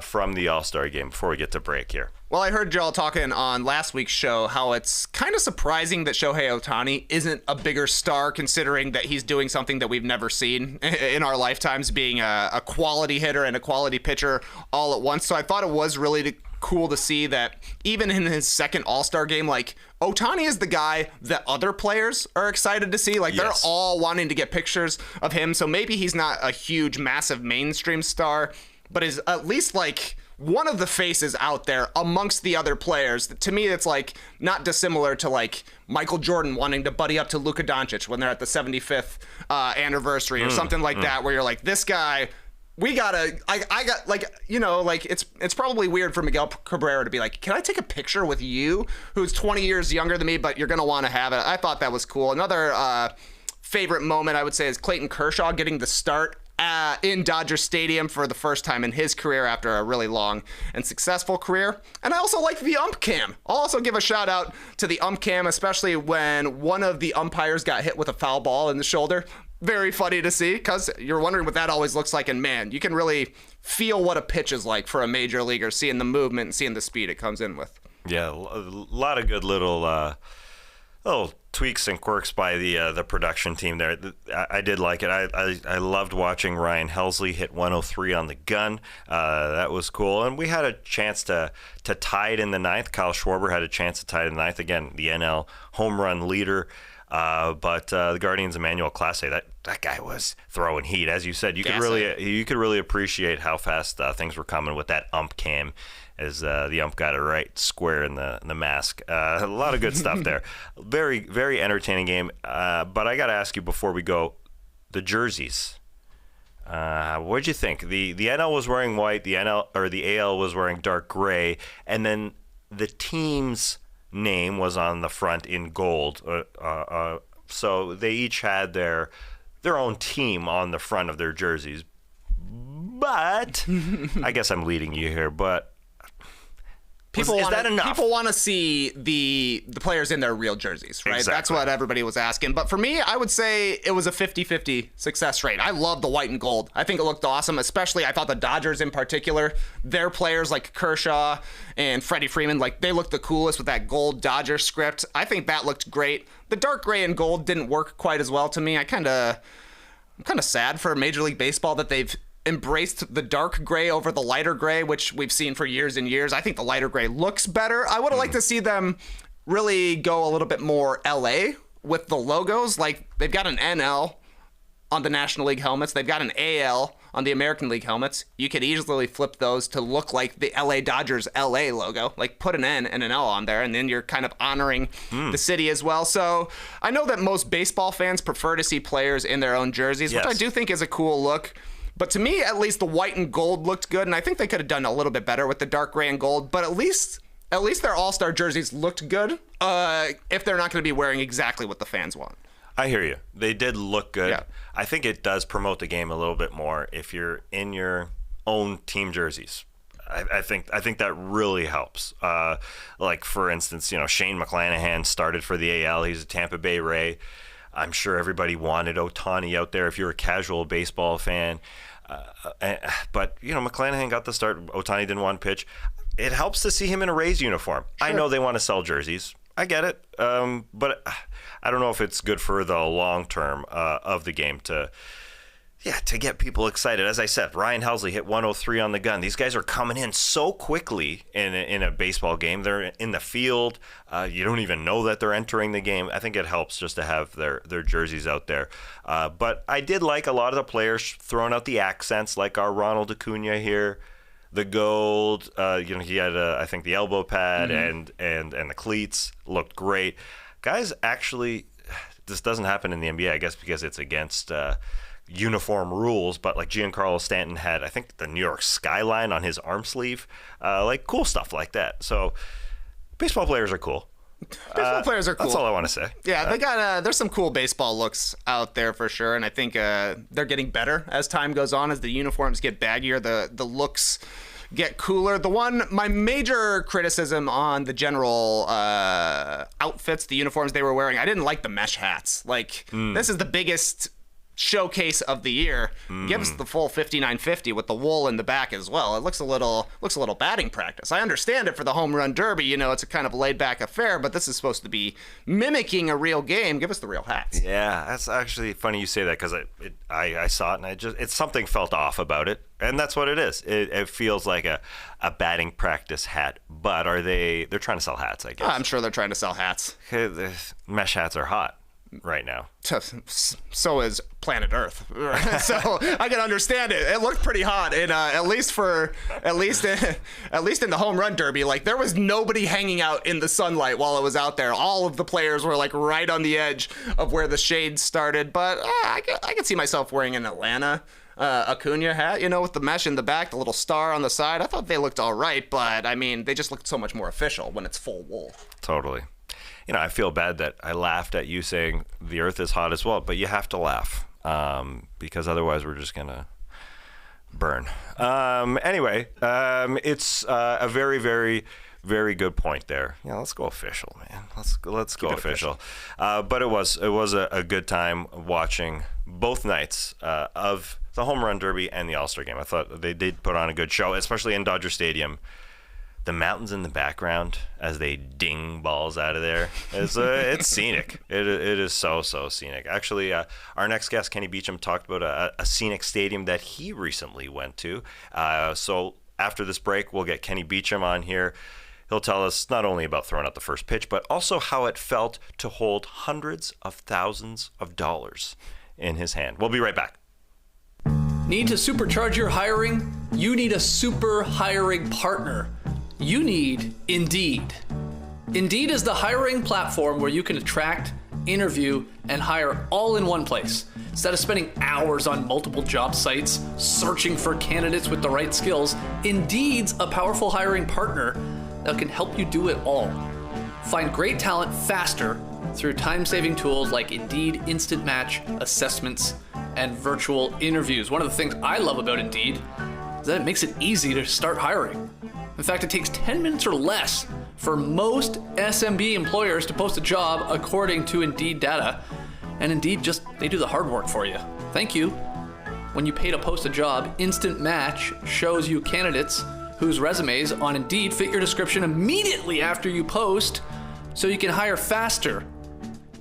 from the All-Star game before we get to break here. Well, I heard y'all talking on last week's show how it's kind of surprising that Shohei Ohtani isn't a bigger star, considering that he's doing something that we've never seen in our lifetimes, being a quality hitter and a quality pitcher all at once. So I thought it was really cool to see that even in his second All-Star game, like, Ohtani is the guy that other players are excited to see. Like, they're all wanting to get pictures of him. So maybe he's not a huge, massive mainstream star, but is at least like one of the faces out there amongst the other players. To me, it's like not dissimilar to like Michael Jordan wanting to buddy up to Luka Doncic when they're at the 75th anniversary or something like that, where you're like, this guy I got like, like it's probably weird for Miguel Cabrera to be like, can I take a picture with you, who's 20 years younger than me, but you're gonna want to have it. I thought that was cool. Another favorite moment I would say is Clayton Kershaw getting the start in Dodger Stadium for the first time in his career after a really long and successful career. And I also like the ump cam. I'll also give a shout out to the ump cam, especially when one of the umpires got hit with a foul ball in the shoulder. Very funny to see, because you're wondering what that always looks like. And man, you can really feel what a pitch is like for a major leaguer, seeing the movement and seeing the speed it comes in with. Yeah, a lot of good little tweaks and quirks by the production team there. I did like it. I loved watching Ryan Helsley hit 103 on the gun. That was cool. And we had a chance to tie it in the ninth. Kyle Schwarber had a chance to tie it in the ninth. Again, the NL home run leader. But the Guardians' Emmanuel Clase, that guy was throwing heat. As you said, you could really appreciate how fast things were coming with that ump cam, as the ump got it right square in the mask. A lot of good stuff there. Very, very entertaining game. But I got to ask you before we go, the jerseys. What'd you think? The NL was wearing white. The AL was wearing dark gray, and then the team's name was on the front in gold. So they each had their own team on the front of their jerseys. But I guess I'm leading you here. But is that enough? People want to see the players in their real jerseys, right? Exactly. That's what everybody was asking. But for me, I would say it was a 50-50 success rate. I love the white and gold. I think it looked awesome, especially I thought the Dodgers in particular, their players like Kershaw and Freddie Freeman, like they looked the coolest with that gold Dodger script. I think that looked great. The dark gray and gold didn't work quite as well to me. I'm kind of sad for Major League Baseball that they've embraced the dark gray over the lighter gray, which we've seen for years and years. I think the lighter gray looks better. I would have liked to see them really go a little bit more LA with the logos. Like they've got an NL on the National League helmets. They've got an AL on the American League helmets. You could easily flip those to look like the LA Dodgers LA logo, like put an N and an L on there, and then you're kind of honoring the city as well. So I know that most baseball fans prefer to see players in their own jerseys, which I do think is a cool look. But to me, at least the white and gold looked good, and I think they could have done a little bit better with the dark gray and gold. But at least their All-Star jerseys looked good. If they're not going to be wearing exactly what the fans want. I hear you. They did look good. Yeah. I think it does promote the game a little bit more if you're in your own team jerseys. I think that really helps. Like for instance, Shane McClanahan started for the AL. He's a Tampa Bay Ray. I'm sure everybody wanted Ohtani out there if you're a casual baseball fan. But, McClanahan got the start. Ohtani didn't want to pitch. It helps to see him in a Rays uniform. Sure. I know they want to sell jerseys. I get it. But I don't know if it's good for the long term of the game to get people excited. As I said, Ryan Helsley hit 103 on the gun. These guys are coming in so quickly in a baseball game. They're in the field. You don't even know that they're entering the game. I think it helps just to have their jerseys out there. But I did like a lot of the players throwing out the accents, like our Ronald Acuna here. The gold, he had I think the elbow pad and the cleats looked great. Guys, actually, this doesn't happen in the NBA, I guess, because it's against uniform rules, but like Giancarlo Stanton had, I think, the New York skyline on his arm sleeve, like cool stuff like that. So baseball players are cool. Baseball players are cool. That's all I want to say. Yeah, they got there's some cool baseball looks out there for sure, and I think they're getting better as time goes on, as the uniforms get baggier, the looks get cooler. My major criticism on the general outfits, the uniforms they were wearing, I didn't like the mesh hats. Like this is the biggest showcase of the year. Give us the full 5950 with the wool in the back as well. It looks a little batting practice. I understand it for the home run derby, it's a kind of laid back affair, but this is supposed to be mimicking a real game. Give us the real hats. Yeah, that's actually funny you say that, because I saw it and it's something felt off about it, and that's what it is. It feels like a batting practice hat, but they're trying to sell hats, I guess. I'm sure they're trying to sell hats. The mesh hats are hot right now. So is planet Earth. So I can understand it. It looked pretty hot, and at least in the home run derby, like there was nobody hanging out in the sunlight while it was out there. All of the players were like right on the edge of where the shade started. But I could see myself wearing in Atlanta Acuna hat, you know, with the mesh in the back, the little star on the side. I thought they looked all right, but I mean, they just looked so much more official when it's full wool. Totally. You know, I feel bad that I laughed at you saying the earth is hot as well, but you have to laugh because otherwise we're just going to burn. Anyway, it's a very, very, very good point there. Yeah, let's go official, man. Let's go official. But it was a good time watching both nights of the Home Run Derby and the All-Star Game. I thought they did put on a good show, especially in Dodger Stadium. The mountains in the background as they ding balls out of there. It's scenic. It is so scenic. Actually, our next guest, Kenny Beecham, talked about a scenic stadium that he recently went to. So after this break, we'll get Kenny Beecham on here. He'll tell us not only about throwing out the first pitch, but also how it felt to hold hundreds of thousands of dollars in his hand. We'll be right back. Need to supercharge your hiring? You need a super hiring partner. You need Indeed. Indeed is the hiring platform where you can attract, interview, and hire all in one place. Instead of spending hours on multiple job sites searching for candidates with the right skills, Indeed's a powerful hiring partner that can help you do it all. Find great talent faster through time-saving tools like Indeed Instant Match, assessments, and virtual interviews. One of the things I love about Indeed is that it makes it easy to start hiring. In fact, it takes 10 minutes or less for most SMB employers to post a job according to Indeed data. And Indeed they do the hard work for you. Thank you. When you pay to post a job, Instant Match shows you candidates whose resumes on Indeed fit your description immediately after you post so you can hire faster.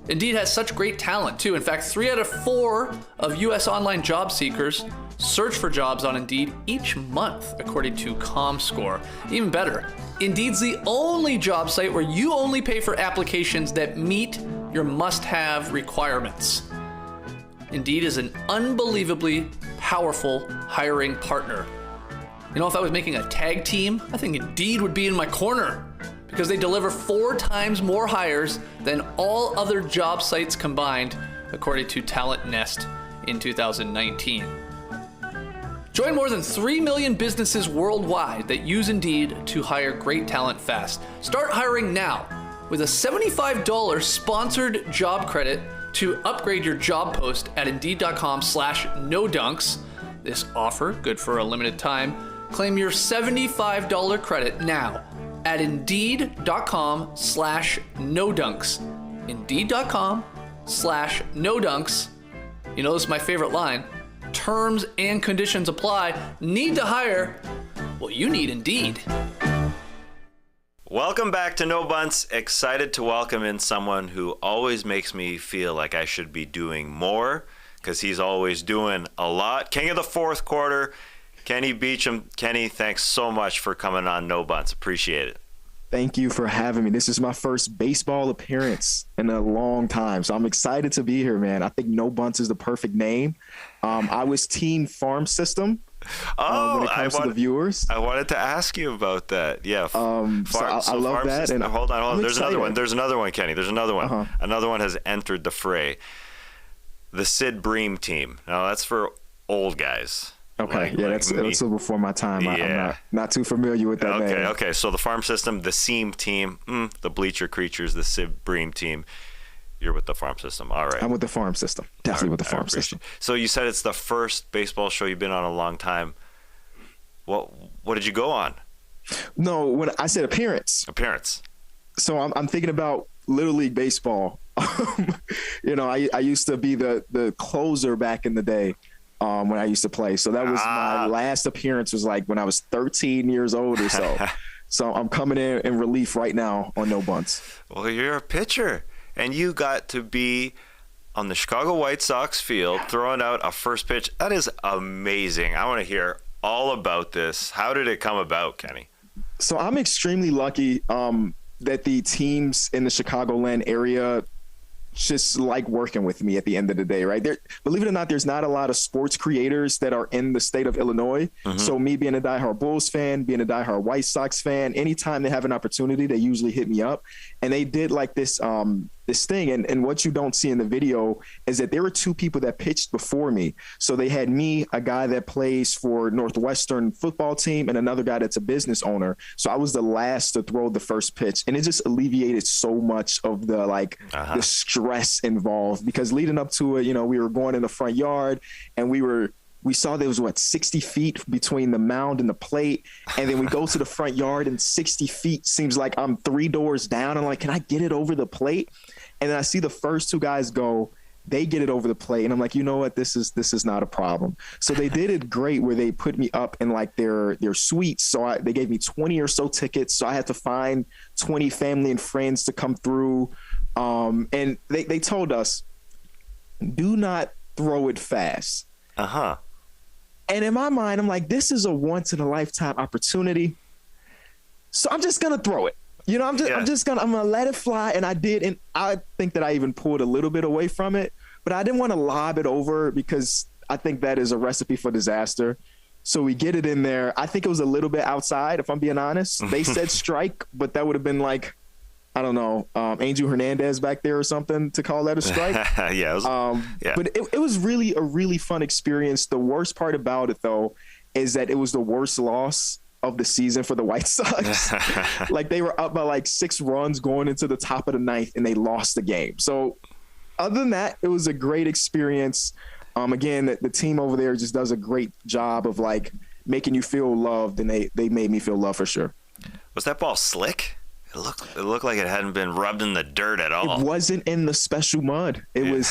Indeed has such great talent too. In fact, 3 out of 4 of US online job seekers search for jobs on Indeed each month, according to ComScore. Even better, Indeed's the only job site where you only pay for applications that meet your must-have requirements. Indeed is an unbelievably powerful hiring partner. You know, if I was making a tag team, I think Indeed would be in my corner because they deliver 4 times more hires than all other job sites combined, according to Talent Nest in 2019. Join more than 3 million businesses worldwide that use Indeed to hire great talent fast. Start hiring now with a $75 sponsored job credit to upgrade your job post at Indeed.com/NoDunks. This offer, good for a limited time. Claim your $75 credit now at Indeed.com/NoDunks. Indeed.com/NoDunks. You know, this is my favorite line. Terms and conditions apply. Need to hire? Well, you need Indeed. Welcome back to No Bunts. Excited to welcome in someone who always makes me feel like I should be doing more because he's always doing a lot. King of the fourth quarter, Kenny Beecham. Kenny, thanks so much for coming on No Bunts. Appreciate it. Thank you for having me. This is my first baseball appearance in a long time, so I'm excited to be here, man. I think No Bunts is the perfect name. I was Team Farm System when it comes to the viewers. I wanted to ask you about that. Yeah. I love that. System. And hold on. There's excited. another one. There's another one, Kenny. There's another one. Another one has entered the fray. The Sid Bream team. Now, that's for old guys. Okay, that's before my time. Yeah. I'm not too familiar with that name. Okay. So the farm system, the Seam team, the Bleacher Creatures, the Sid Bream team. You're with the farm system. All right. I'm with the farm system. Definitely with the farm system. So you said it's the first baseball show you've been on in a long time. What did you go on? No, when I said appearance. So I'm thinking about Little League baseball. You know, I used to be the closer back in the day. When I used to play. So that was my last appearance was like when I was 13 years old or so. So I'm coming in relief right now on No Bunts. Well, you're a pitcher, and you got to be on the Chicago White Sox field throwing out a first pitch. That is amazing. I want to hear all about this. How did it come about, Kenny? So I'm extremely lucky that the teams in the Chicagoland area just like working with me at the end of the day, right? Believe it or not, there's not a lot of sports creators that are in the state of Illinois. Mm-hmm. So me being a diehard Bulls fan, being a diehard White Sox fan, anytime they have an opportunity, they usually hit me up. And they did like this this thing. And what you don't see in the video is that there were two people that pitched before me. So they had me, a guy that plays for Northwestern football team, and another guy that's a business owner. So I was the last to throw the first pitch, and it just alleviated so much of the the stress involved, because leading up to it, we were going in the front yard, and we saw there was 60 feet between the mound and the plate. And then we go to the front yard, and 60 feet seems like I'm 3 doors down. I'm like, can I get it over the plate? And then I see the first two guys go, they get it over the plate. And I'm like, you know what? This is not a problem. So they did it great, where they put me up in their suites. So they gave me 20 or so tickets. So I had to find 20 family and friends to come through. And they told us, do not throw it fast. Uh-huh. And in my mind, I'm like, this is a once-in-a-lifetime opportunity. So I'm just going to throw it. I'm going to let it fly. And I did. And I think that I even pulled a little bit away from it. But I didn't want to lob it over, because I think that is a recipe for disaster. So we get it in there. I think it was a little bit outside, if I'm being honest. They said strike, but that would have been I don't know, Angel Hernandez back there or something to call that a strike. Yeah. It was, But it was really a really fun experience. The worst part about it, though, is that it was the worst loss of the season for the White Sox. They were up by 6 runs going into the top of the 9th, and they lost the game. So other than that, it was a great experience. Again, the team over there just does a great job of making you feel loved, and they made me feel loved for sure. Was that ball slick? It looked like it hadn't been rubbed in the dirt at all. It wasn't in the special mud. It was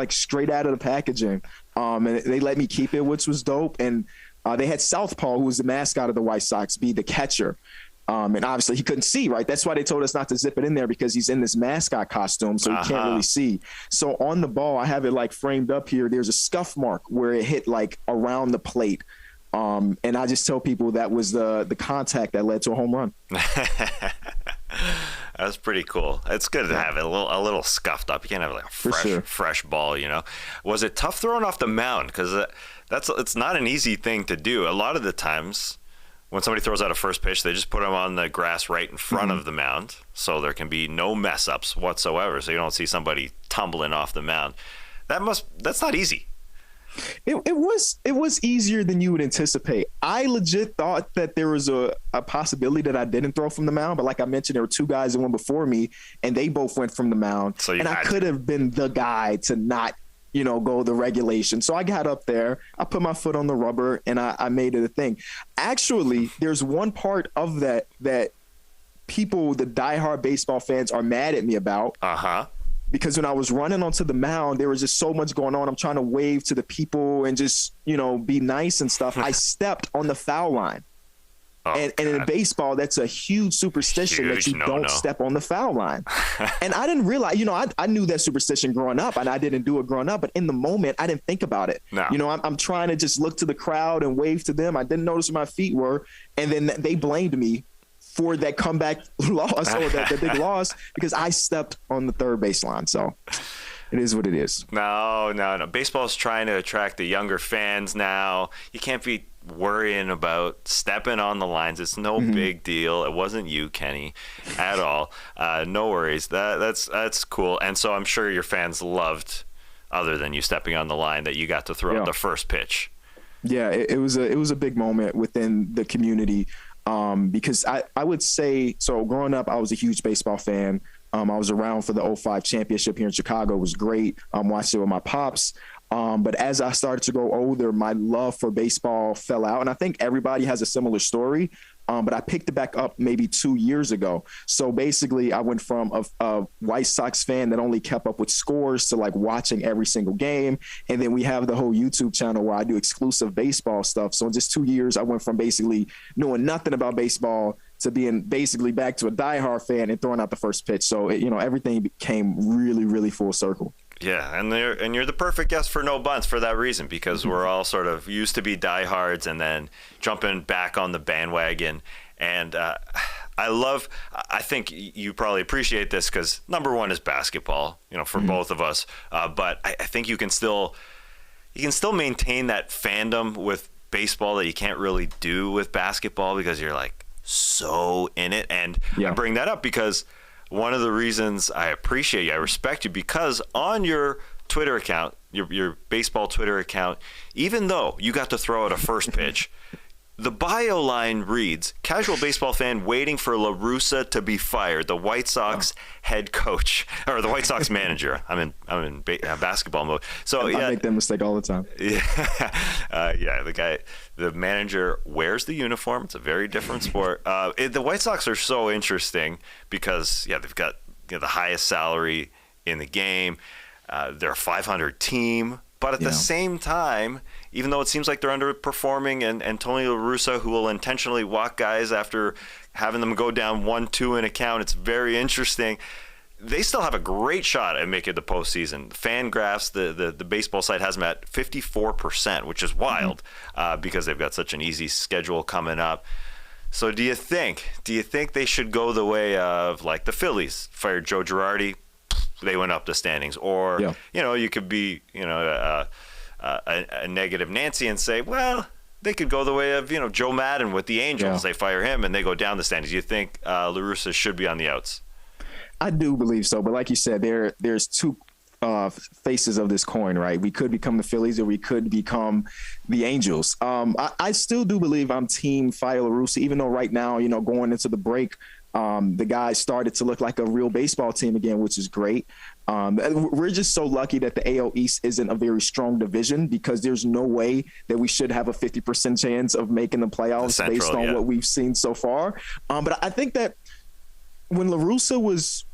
straight out of the packaging. And they let me keep it, which was dope. And they had Southpaw, who was the mascot of the White Sox, be the catcher. And obviously he couldn't see, right? That's why they told us not to zip it in there, because he's in this mascot costume, so he can't really see. So on the ball, I have it framed up here. There's a scuff mark where it hit around the plate. And I just tell people that was the contact that led to a home run. That's pretty cool. It's good to have it a little scuffed up. You can't have a fresh ball, Was it tough throwing off the mound? Because it's not an easy thing to do. A lot of the times when somebody throws out a first pitch, they just put them on the grass right in front of the mound, so there can be no mess ups whatsoever. So you don't see somebody tumbling off the mound. That's not easy. It was easier than you would anticipate. I legit thought that there was a possibility that I didn't throw from the mound, but like I mentioned, there were 2 guys that went before me, and they both went from the mound. So I could have been the guy to not, go the regulation. So I got up there, I put my foot on the rubber, and I made it a thing. Actually, there's one part of that people, the diehard baseball fans, are mad at me about. Because when I was running onto the mound, there was just so much going on. I'm trying to wave to the people and just, be nice and stuff. I stepped on the foul line. And in baseball, that's a huge superstition that you don't step on the foul line. And I didn't realize, I knew that superstition growing up, and I didn't do it growing up. But in the moment, I didn't think about it. No. I'm trying to just look to the crowd and wave to them. I didn't notice where my feet were. And then they blamed me for that comeback loss, or that big loss, because I stepped on the third baseline. So it is what it is. No. Baseball's trying to attract the younger fans now. You can't be worrying about stepping on the lines. It's no big deal. It wasn't you, Kenny, at all. No worries. That's cool. And so I'm sure your fans loved, other than you stepping on the line, that you got to throw the first pitch. Yeah, it was a big moment within the community. Because I would say, so growing up, I was a huge baseball fan. I was around for the 2005 championship here in Chicago. It was great. Watched it with my pops. But as I started to grow older, my love for baseball fell out. And I think everybody has a similar story. But I picked it back up maybe 2 years ago. So basically, I went from a White Sox fan that only kept up with scores to watching every single game. And then we have the whole YouTube channel where I do exclusive baseball stuff. So in just 2 years, I went from basically knowing nothing about baseball to being basically back to a diehard fan and throwing out the first pitch. So, everything became really, really full circle. Yeah, and you're the perfect guest for No Bunts for that reason, because we're all sort of used to be diehards and then jumping back on the bandwagon. And I think you probably appreciate this because number one is basketball, for both of us. But I think you can still maintain that fandom with baseball that you can't really do with basketball, because you're so in it. And I bring that up because one of the reasons I appreciate you, I respect you, because on your Twitter account, your baseball Twitter account, even though you got to throw out a first pitch, the bio line reads, casual baseball fan waiting for La Russa to be fired, the White Sox head coach, or the White Sox manager. I'm in basketball mode. So I make that mistake all the time. Yeah, the manager wears the uniform. It's a very different sport. The White Sox are so interesting because, they've got the highest salary in the game. They're a 500 team. But at the same time, even though it seems like they're underperforming, and Tony La Russa, who will intentionally walk guys after having them go down 1-2 in a count, it's very interesting. They still have a great shot at making the postseason. Fangraphs, the baseball site, has them at 54%, which is wild because they've got such an easy schedule coming up. So do you think they should go the way of, like, the Phillies fired Joe Girardi? They went up the standings, or you could be a negative Nancy and say, well, they could go the way of Joe Madden with the Angels. They fire him and they go down the standings. You think La Russa should be on the outs? I do believe so, but like you said, there's two faces of this coin, right? We could become the Phillies or we could become the Angels. I still do believe I'm team fire La Russa, even though right now, going into the break, the guys started to look like a real baseball team again, which is great. We're just so lucky that the AL East isn't a very strong division, because there's no way that we should have a 50% chance of making the playoffs based on what we've seen so far. But I think that when La Russa was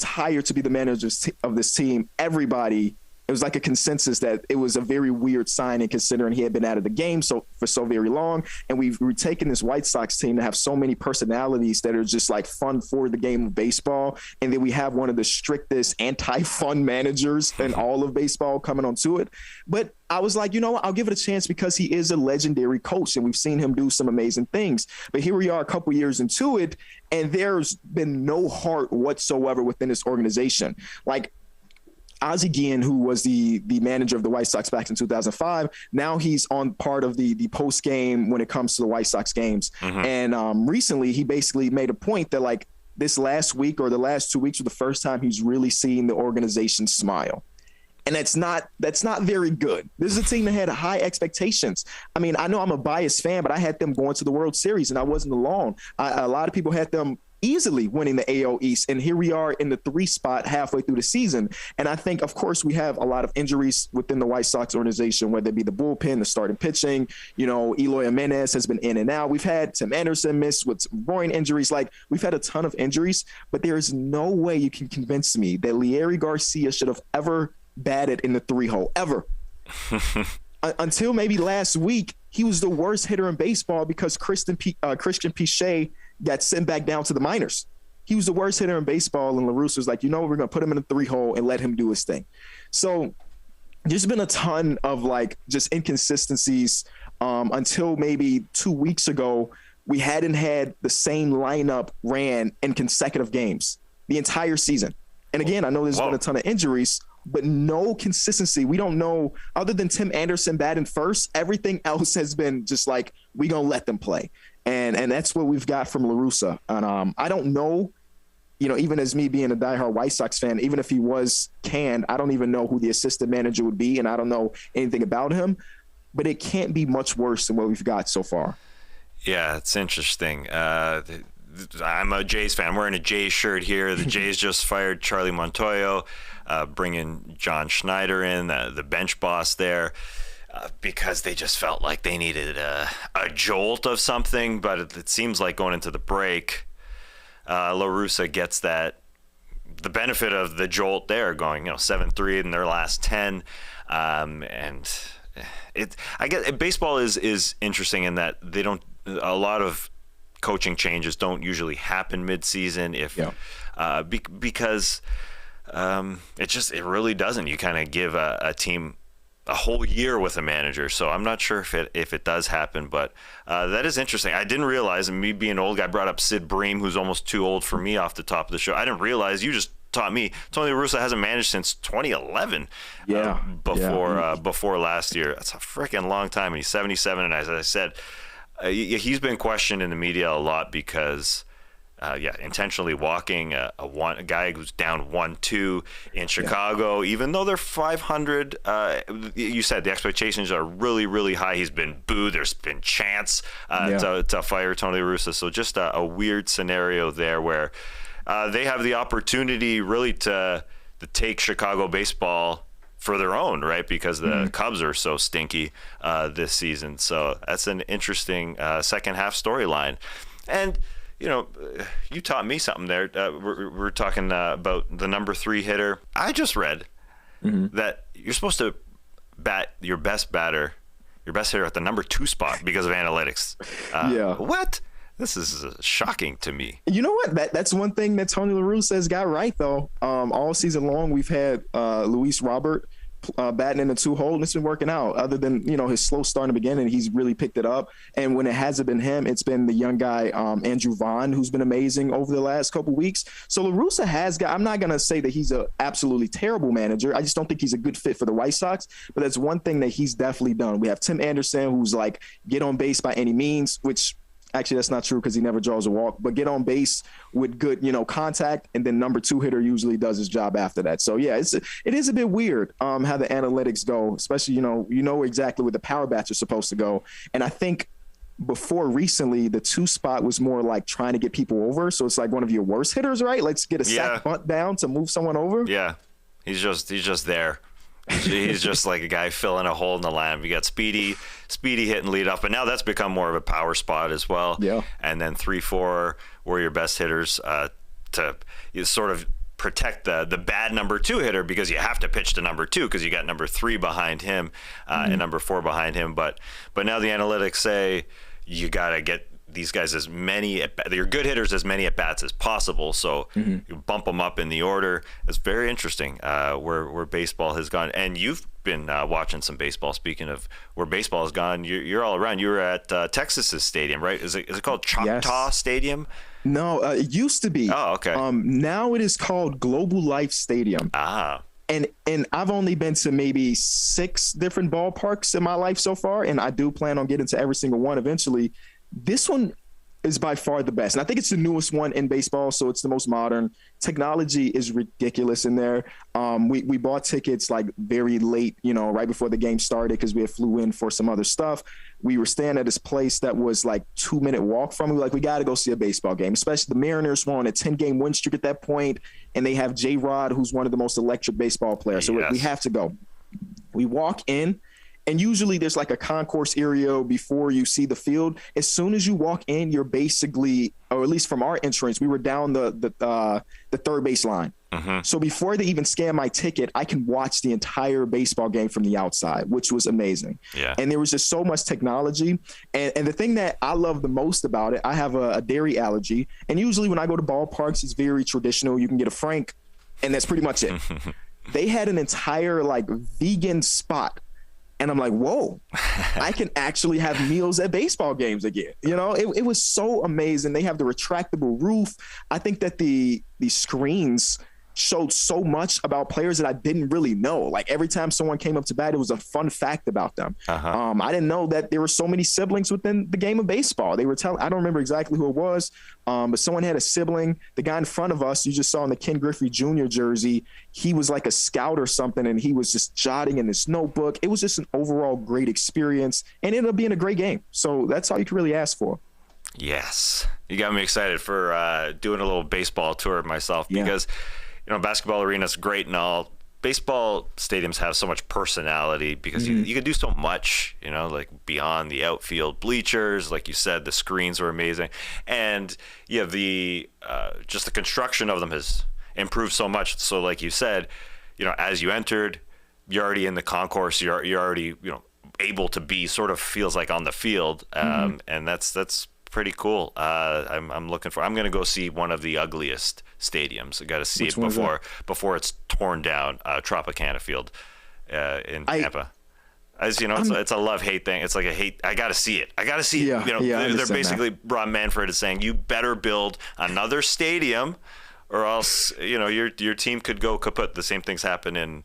hired to be the manager of this team, it was like a consensus that it was a very weird signing, considering he had been out of the game for so very long. And we're taking this White Sox team to have so many personalities that are just like fun for the game of baseball. And then we have one of the strictest anti-fun managers in all of baseball coming onto it. But I was like, what? I'll give it a chance, because he is a legendary coach and we've seen him do some amazing things. But here we are a couple years into it, and there's been no heart whatsoever within this organization. Like, Ozzie Guillen, who was the manager of the White Sox back in 2005, now he's on part of the post game when it comes to the White Sox games. And recently he basically made a point that, like, this last week or the last 2 weeks were the first time he's really seen the organization smile. And that's not very good. This is a team that had high expectations. I mean, I know I'm a biased fan, but I had them going to the World Series, and I wasn't alone. A lot of people had them easily winning the AL East, and here we are in the 3 spot halfway through the season. And I think, of course, we have a lot of injuries within the White Sox organization, whether it be the bullpen, the starting pitching. Eloy Jimenez has been in and out. We've had Tim Anderson miss with groin injuries. Like, we've had a ton of injuries, but there is no way you can convince me that Leury Garcia should have ever batted in the 3-hole, ever. Until maybe last week, he was the worst hitter in baseball because Christian Pichet got sent back down to the minors. He was the worst hitter in baseball, and La Russa was like, we're going to put him in a 3-hole and let him do his thing. So there's been a ton of, like, just inconsistencies until maybe 2 weeks ago. We hadn't had the same lineup ran in consecutive games the entire season. And again, I know there's been a ton of injuries, but no consistency. We don't know, other than Tim Anderson batting first, everything else has been just like, we going to let them play. And that's what we've got from La Russa. And I don't know, even as me being a diehard White Sox fan, even if he was canned, I don't even know who the assistant manager would be, and I don't know anything about him. But it can't be much worse than what we've got so far. Yeah, it's interesting. I'm a Jays fan. I'm wearing a Jays shirt here. The Jays just fired Charlie Montoyo, bringing John Schneider in, the bench boss there. Because they just felt like they needed a jolt of something, but it seems like going into the break, La Russa gets the benefit of the jolt there, going 7-3 in their last 10, and I guess baseball is interesting in that a lot of coaching changes don't usually happen mid-season because it really doesn't. You kind of give a team a whole year with a manager, so I'm not sure if it does happen, but that is interesting. I didn't realize, and me being an old guy brought up Sid Bream, who's almost too old for me off the top of the show. I didn't realize, you just taught me, Tony La Russa hasn't managed since 2011. Before last year. That's a freaking long time, and he's 77, and as I said, he's been questioned in the media a lot because intentionally walking a guy who's down 1-2 in Chicago, even though they're 500. You said the expectations are really, really high. He's been booed. There's been chants to fire Tony La Russa. So just a weird scenario there where they have the opportunity really to take Chicago baseball for their own, right? Because the Cubs are so stinky this season. So that's an interesting second half storyline. And you taught me something there. We're talking about the number 3 hitter. I just read that you're supposed to bat your best hitter at the number 2 spot because of analytics. What? This is shocking to me. You know what? That's one thing that Tony La Russa has got right, though. All season long, we've had Luis Robert batting in the 2 hole, and it's been working out. Other than his slow start in the beginning, he's really picked it up. And when it hasn't been him, it's been the young guy Andrew Vaughn, who's been amazing over the last couple weeks. So La Russa has got. I'm not gonna say that he's a absolutely terrible manager. I just don't think he's a good fit for the White Sox. But that's one thing that he's definitely done. We have Tim Anderson, who's like get on base by any means, which. Actually, that's not true because he never draws a walk, but get on base with good, contact, and then number 2 hitter usually does his job after that. So, yeah, it is a bit weird how the analytics go, especially, you know exactly where the power bats are supposed to go. And I think before recently, the 2 spot was more like trying to get people over. So it's like one of your worst hitters, right? Let's get a sack bunt down to move someone over. Yeah, he's just there. He's just like a guy filling a hole in the lineup. You got Speedy hitting lead off, but now that's become more of a power spot as well. Yeah. And then 3-4 were your best hitters to sort of protect the bad number 2 hitter because you have to pitch to number 2 because you got number 3 behind him and number 4 behind him. But now the analytics say you got to get these guys your good hitters as many at bats as possible. So you bump them up in the order. It's very interesting where baseball has gone. And you've been watching some baseball. Speaking of where baseball has gone, you're all around. You were at Texas's stadium, right? Is it called Choctaw Stadium? No, it used to be. Oh, okay. Now it is called Global Life Stadium. Ah. And I've only been to maybe 6 different ballparks in my life so far, and I do plan on getting to every single one eventually. This one is by far the best. And I think it's the newest one in baseball, so it's the most modern. Technology is ridiculous in there. We bought tickets like very late, right before the game started because we had flew in for some other stuff. We were staying at this place that was like 2-minute walk from me. Like, we got to go see a baseball game, especially the Mariners were on a 10-game win streak at that point, and they have J-Rod, who's one of the most electric baseball players. So we have to go. We walk in. And usually there's like a concourse area before you see the field. As soon as you walk in, you're basically, or at least from our entrance, we were down the third base line. So before they even scan my ticket, I can watch the entire baseball game from the outside, which was amazing. Yeah. And there was just so much technology. And the thing that I love the most about it, I have a dairy allergy. And usually when I go to ballparks, it's very traditional. You can get a Frank, and that's pretty much it. They had an entire like vegan spot. And I'm like, whoa, I can actually have meals at baseball games again. It was so amazing. They have the retractable roof. I think that the screens showed so much about players that I didn't really know. Like, every time someone came up to bat, it was a fun fact about them. I didn't know that there were so many siblings within the game of baseball. They were telling, I don't remember exactly who it was, but someone had a sibling. The guy in front of us, you just saw in the Ken Griffey Jr. jersey, he was like a scout or something, and he was just jotting in this notebook. It was just an overall great experience, and it ended up being a great game. So that's all you can really ask for. Yes. You got me excited for doing a little baseball tour myself because basketball arena's great and all. Baseball stadiums have so much personality because you can do so much, like beyond the outfield bleachers. Like you said, the screens were amazing. And you have just the construction of them has improved so much. So like you said, as you entered, you're already in the concourse. You're already, able to be sort of feels like on the field. And that's pretty cool. I'm looking for. I'm going to go see one of the ugliest stadiums. I got to see it before it's torn down. Tropicana Field in Tampa. As you know, it's a love-hate thing. It's like a hate. I got to see it. I got to see it. They're basically Rob Manfred is saying you better build another stadium, or else your team could go kaput. The same things happen in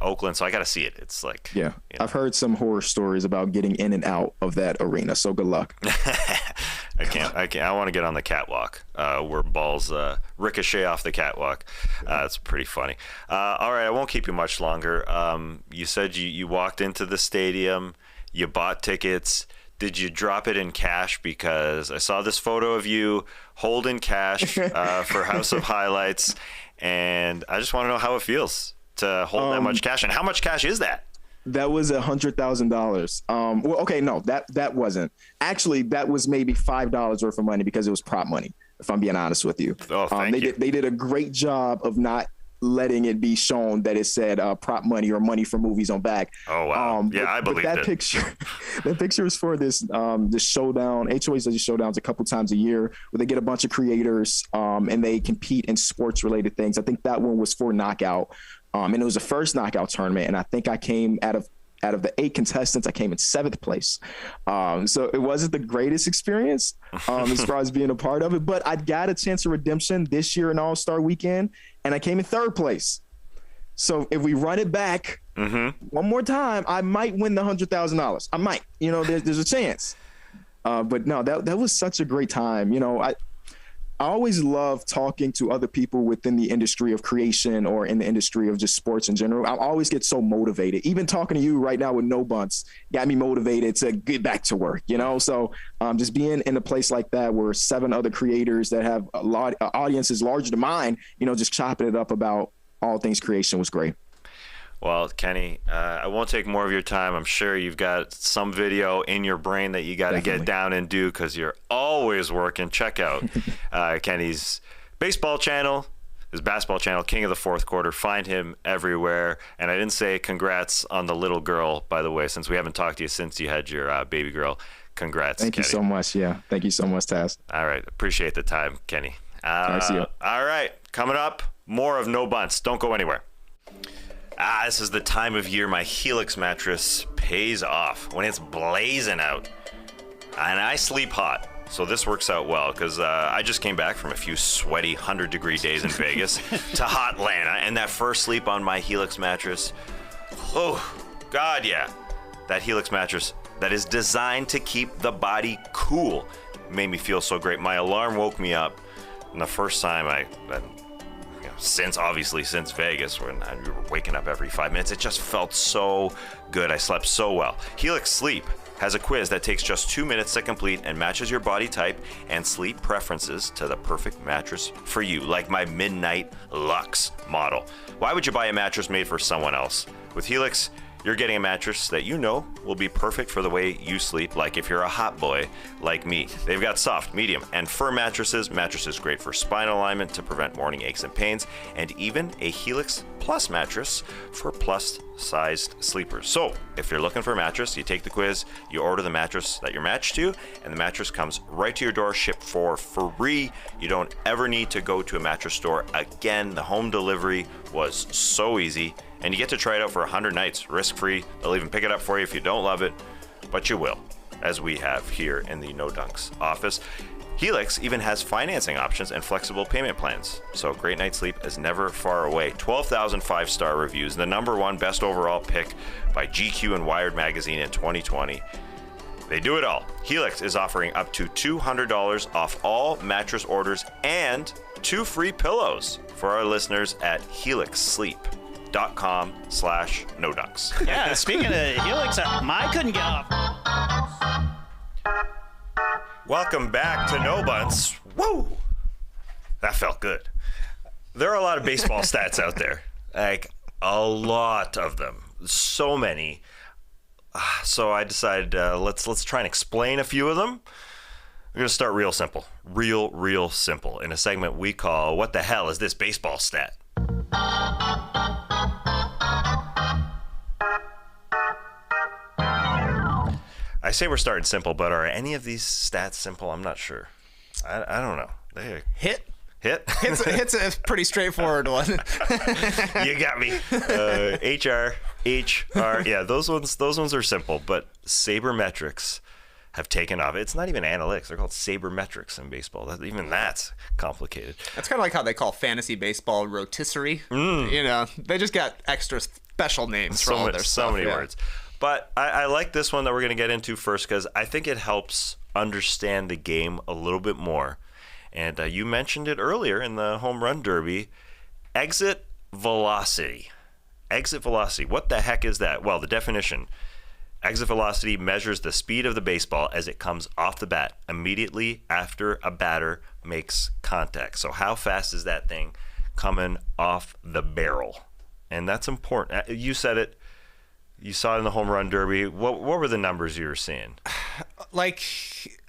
Oakland, so I got to see it. It's like I've heard some horror stories about getting in and out of that arena. So good luck. I can't. I want to get on the catwalk where balls ricochet off the catwalk. It's pretty funny. All right, I won't keep you much longer. You said you walked into the stadium, you bought tickets. Did you drop it in cash? Because I saw this photo of you holding cash for House of Highlights, and I just want to know how it feels to hold that much cash, and how much cash is that? That was $100,000. Well, okay, no, that wasn't. Actually, that was maybe $5 worth of money because it was prop money, if I'm being honest with you. Oh, thank you. They did a great job of not letting it be shown that it said prop money or money for movies on back. Oh, wow. I believe that picture. That picture is for this showdown. HOH does these showdowns a couple times a year where they get a bunch of creators and they compete in sports related things. I think that one was for Knockout. And it was the first Knockout tournament. And I think I came out of the 8 contestants, I came in 7th place. So it wasn't the greatest experience as far as being a part of it, but I got a chance of redemption this year in All-Star Weekend, and I came in 3rd place. So if we run it back one more time, I might win the $100,000. I might, there's a chance. But no, that was such a great time. I always love talking to other people within the industry of creation or in the industry of just sports in general. I always get so motivated. Even talking to you right now with No Bunts got me motivated to get back to work, So just being in a place like that where 7 other creators that have a lot audiences larger than mine, just chopping it up about all things creation was great. Well, Kenny, I won't take more of your time. I'm sure you've got some video in your brain that you got to get down and do because you're always working. Check out Kenny's baseball channel, his basketball channel, King of the Fourth Quarter. Find him everywhere. And I didn't say congrats on the little girl, by the way, since we haven't talked to you since you had your baby girl. Congrats, Thank Kenny. you so much. Yeah. Thank you so much, Taz. All right. Appreciate the time, Kenny. See you. All right. Coming up, more of No Bunts. Don't go anywhere. This is the time of year my Helix mattress pays off, when it's blazing out. And I sleep hot, so this works out well, because I just came back from a few sweaty 100-degree days in Vegas to hot Atlanta, and that first sleep on my Helix mattress, oh, God, yeah. That Helix mattress that is designed to keep the body cool made me feel so great. My alarm woke me up, and the first time since Vegas, when I were waking up every 5 minutes, it just felt so good. I slept so well. Helix Sleep has a quiz that takes just 2 minutes to complete and matches your body type and sleep preferences to the perfect mattress for you, like my Midnight Luxe model. Why would you buy a mattress made for someone else? With Helix, you're getting a mattress that will be perfect for the way you sleep, like if you're a hot boy like me. They've got soft, medium, and firm mattresses great for spine alignment to prevent morning aches and pains, and even a Helix Plus mattress for plus-sized sleepers. So, if you're looking for a mattress, you take the quiz, you order the mattress that you're matched to, and the mattress comes right to your door, shipped for free. You don't ever need to go to a mattress store again. The home delivery was so easy. And you get to try it out for 100 nights, risk-free. They'll even pick it up for you if you don't love it, but you will, as we have here in the No Dunks office. Helix even has financing options and flexible payment plans, so great night's sleep is never far away. 12,000 5-star reviews, the #1 best overall pick by GQ and Wired magazine in 2020. They do it all. Helix is offering up to $200 off all mattress orders and 2 free pillows for our listeners at helixsleep.com/nodunks. Yeah, speaking of Helix, I couldn't get off. Welcome back to No Bunts. Woo! That felt good. There are a lot of baseball stats out there. Like, a lot of them. So many. So I decided let's try and explain a few of them. We're going to start real simple. Real simple. In a segment we call, What the Hell is This Baseball Stat? I say we're starting simple, but are any of these stats simple? I'm not sure. I don't know. Hit? Hit's a pretty straightforward one. You got me. HR. Yeah, those ones are simple, but sabermetrics have taken off. It's not even analytics. They're called sabermetrics in baseball. Even that's complicated. That's kind of like how they call fantasy baseball rotisserie. They just got extra special names for all their stuff. So many words. But I like this one that we're going to get into first because I think it helps understand the game a little bit more. And you mentioned it earlier in the home run derby, exit velocity. Exit velocity. What the heck is that? Well, the definition, exit velocity measures the speed of the baseball as it comes off the bat immediately after a batter makes contact. So how fast is that thing coming off the barrel? And that's important. You said it. You saw it in the home run derby. What were the numbers you were seeing? Like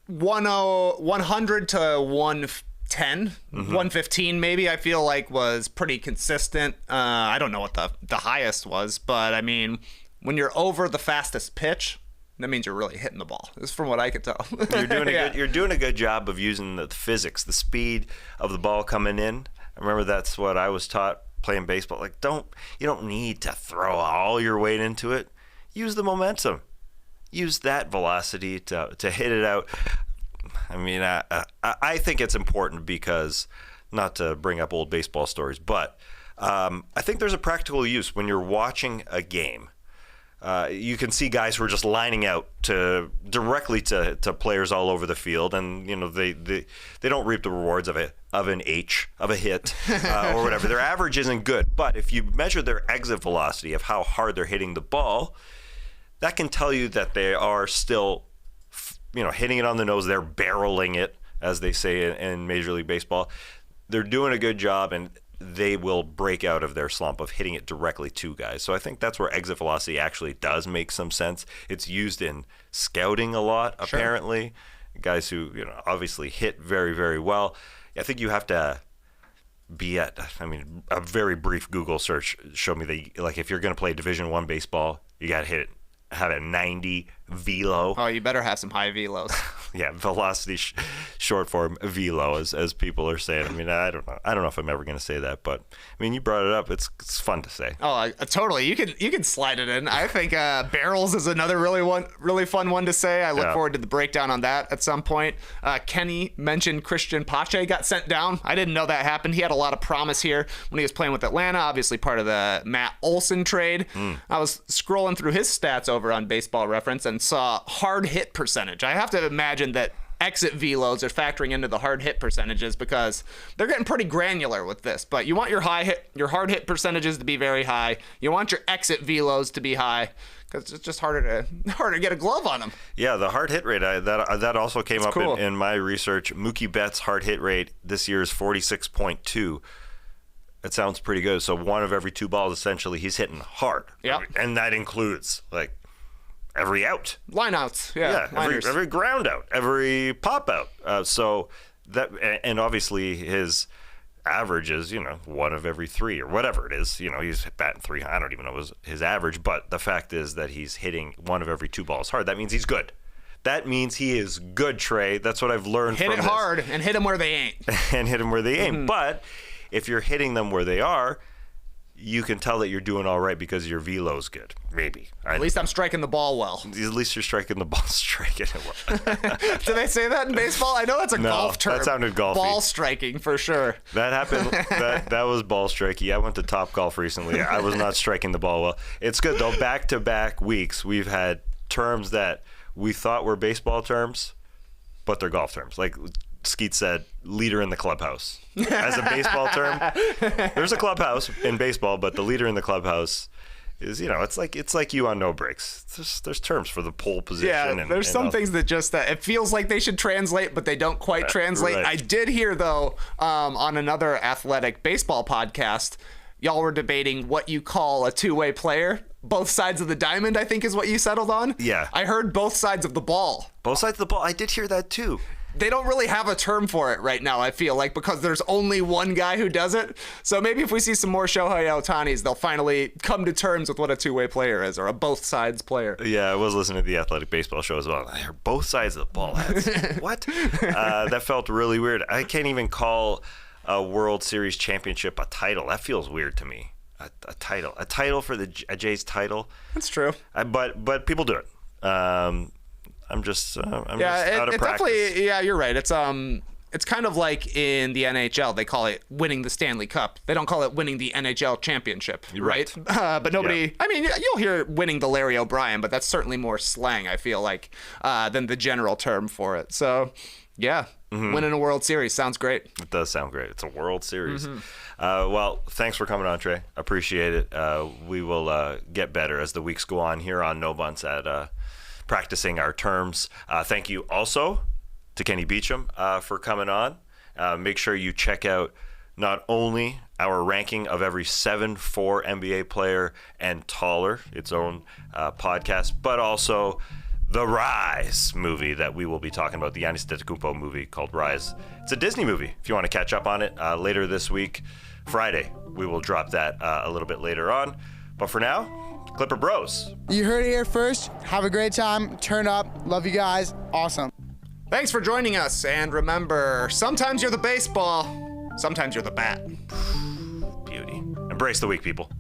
100 to 110, 115 maybe, I feel like was pretty consistent. I don't know what the highest was, but I mean, when you're over the fastest pitch, that means you're really hitting the ball. That's from what I could tell. You're doing a good job of using the physics, the speed of the ball coming in. I remember that's what I was taught playing baseball. Like, you don't need to throw all your weight into it. Use the momentum. Use that velocity to hit it out. I mean, I think it's important because, not to bring up old baseball stories, but I think there's a practical use when you're watching a game. You can see guys who are just lining out directly to players all over the field, and they don't reap the rewards of an H, of a hit, or whatever. Their average isn't good, but if you measure their exit velocity of how hard they're hitting the ball, that can tell you that they are still, hitting it on the nose. They're barreling it, as they say in Major League Baseball. They're doing a good job, and they will break out of their slump of hitting it directly to guys. So I think that's where exit velocity actually does make some sense. It's used in scouting a lot, apparently. Sure. Guys who, obviously hit very, very well. I think you have to be a very brief Google search showed me that, like, if you're going to play Division I baseball, you got to have a 90 velo. Oh, you better have some high velos. Yeah, velocity, short form velo, as people are saying. I mean, I don't know if I'm ever going to say that, but I mean, you brought it up. It's fun to say. Oh, totally. You can slide it in. I think barrels is another really fun one to say. I look forward to the breakdown on that at some point. Kenny mentioned Christian Pache got sent down. I didn't know that happened. He had a lot of promise here when he was playing with Atlanta. Obviously, part of the Matt Olson trade. I was scrolling through his stats over on Baseball Reference and saw hard hit percentage. I have to imagine that exit velos are factoring into the hard hit percentages because they're getting pretty granular with this. But you want your hard hit percentages to be very high. You want your exit velos to be high because it's just harder to get a glove on them. Yeah, the hard hit rate that also came up cool. in my research. Mookie Betts' hard hit rate this year is 46.2. That sounds pretty good. So one of every two balls, essentially, he's hitting hard. Yeah, and that includes like every out, line outs, every ground out, every pop out. So that, and obviously his average is one of every three or whatever it is. He's batting 300. I don't even know his average, but the fact is that he's hitting one of every two balls hard. That means he's good. That means he is good, Trey. That's what I've learned. Hit it hard and hit them where they ain't. And hit them where they ain't. But if you're hitting them where they are, you can tell that you're doing all right because your velo's good. Maybe. At least I'm striking the ball well. At least you're striking the ball, striking it well. Do they say that in baseball? I know that's a golf term. That sounded golfy. Ball striking for sure. That happened. that was ball striking. I went to Topgolf recently. I was not striking the ball well. It's good though. Back-to-back weeks, we've had terms that we thought were baseball terms, but they're golf terms. Like Skeet said, leader in the clubhouse. As a baseball term, there's a clubhouse in baseball, but the leader in the clubhouse is, it's like you on no breaks. There's terms for the pole position. Yeah, there's some things that just it feels like they should translate, but they don't quite translate. Right. I did hear though on another athletic baseball podcast, y'all were debating what you call a two-way player. Both sides of the diamond, I think, is what you settled on. Yeah, I heard both sides of the ball. Both sides of the ball. I did hear that too. They don't really have a term for it right now, I feel like, because there's only one guy who does it. So maybe if we see some more Shohei Ohtanis, they'll finally come to terms with what a two-way player is, or a both sides player. Yeah, I was listening to the Athletic Baseball show as well. I heard both sides of the ball. What? That felt really weird. I can't even call a World Series championship a title. That feels weird to me. A title for a Jays title. That's true. But people do it. I'm just out of practice. Definitely, yeah, you're right. It's it's kind of like in the NHL, they call it winning the Stanley Cup. They don't call it winning the NHL championship, right? But nobody, I mean, you'll hear winning the Larry O'Brien, but that's certainly more slang, I feel like, than the general term for it. So, yeah, winning a World Series sounds great. It does sound great. It's a World Series. Well, thanks for coming on, Trey. Appreciate it. We will get better as the weeks go on here on No Bunts at practicing our terms. Thank you also to Kenny Beecham for coming on. Make sure you check out not only our ranking of every 7'4" NBA player and taller, its own podcast, but also the Rise movie that we will be talking about, the Giannis Antetokounmpo movie called Rise. It's a Disney movie. If you want to catch up on it later this week, Friday, we will drop that a little bit later on. But for now, Clipper Bros. You heard it here first. Have a great time. Turn up. Love you guys. Awesome. Thanks for joining us, and remember, sometimes you're the baseball, sometimes you're the bat. Beauty. Embrace the week, people.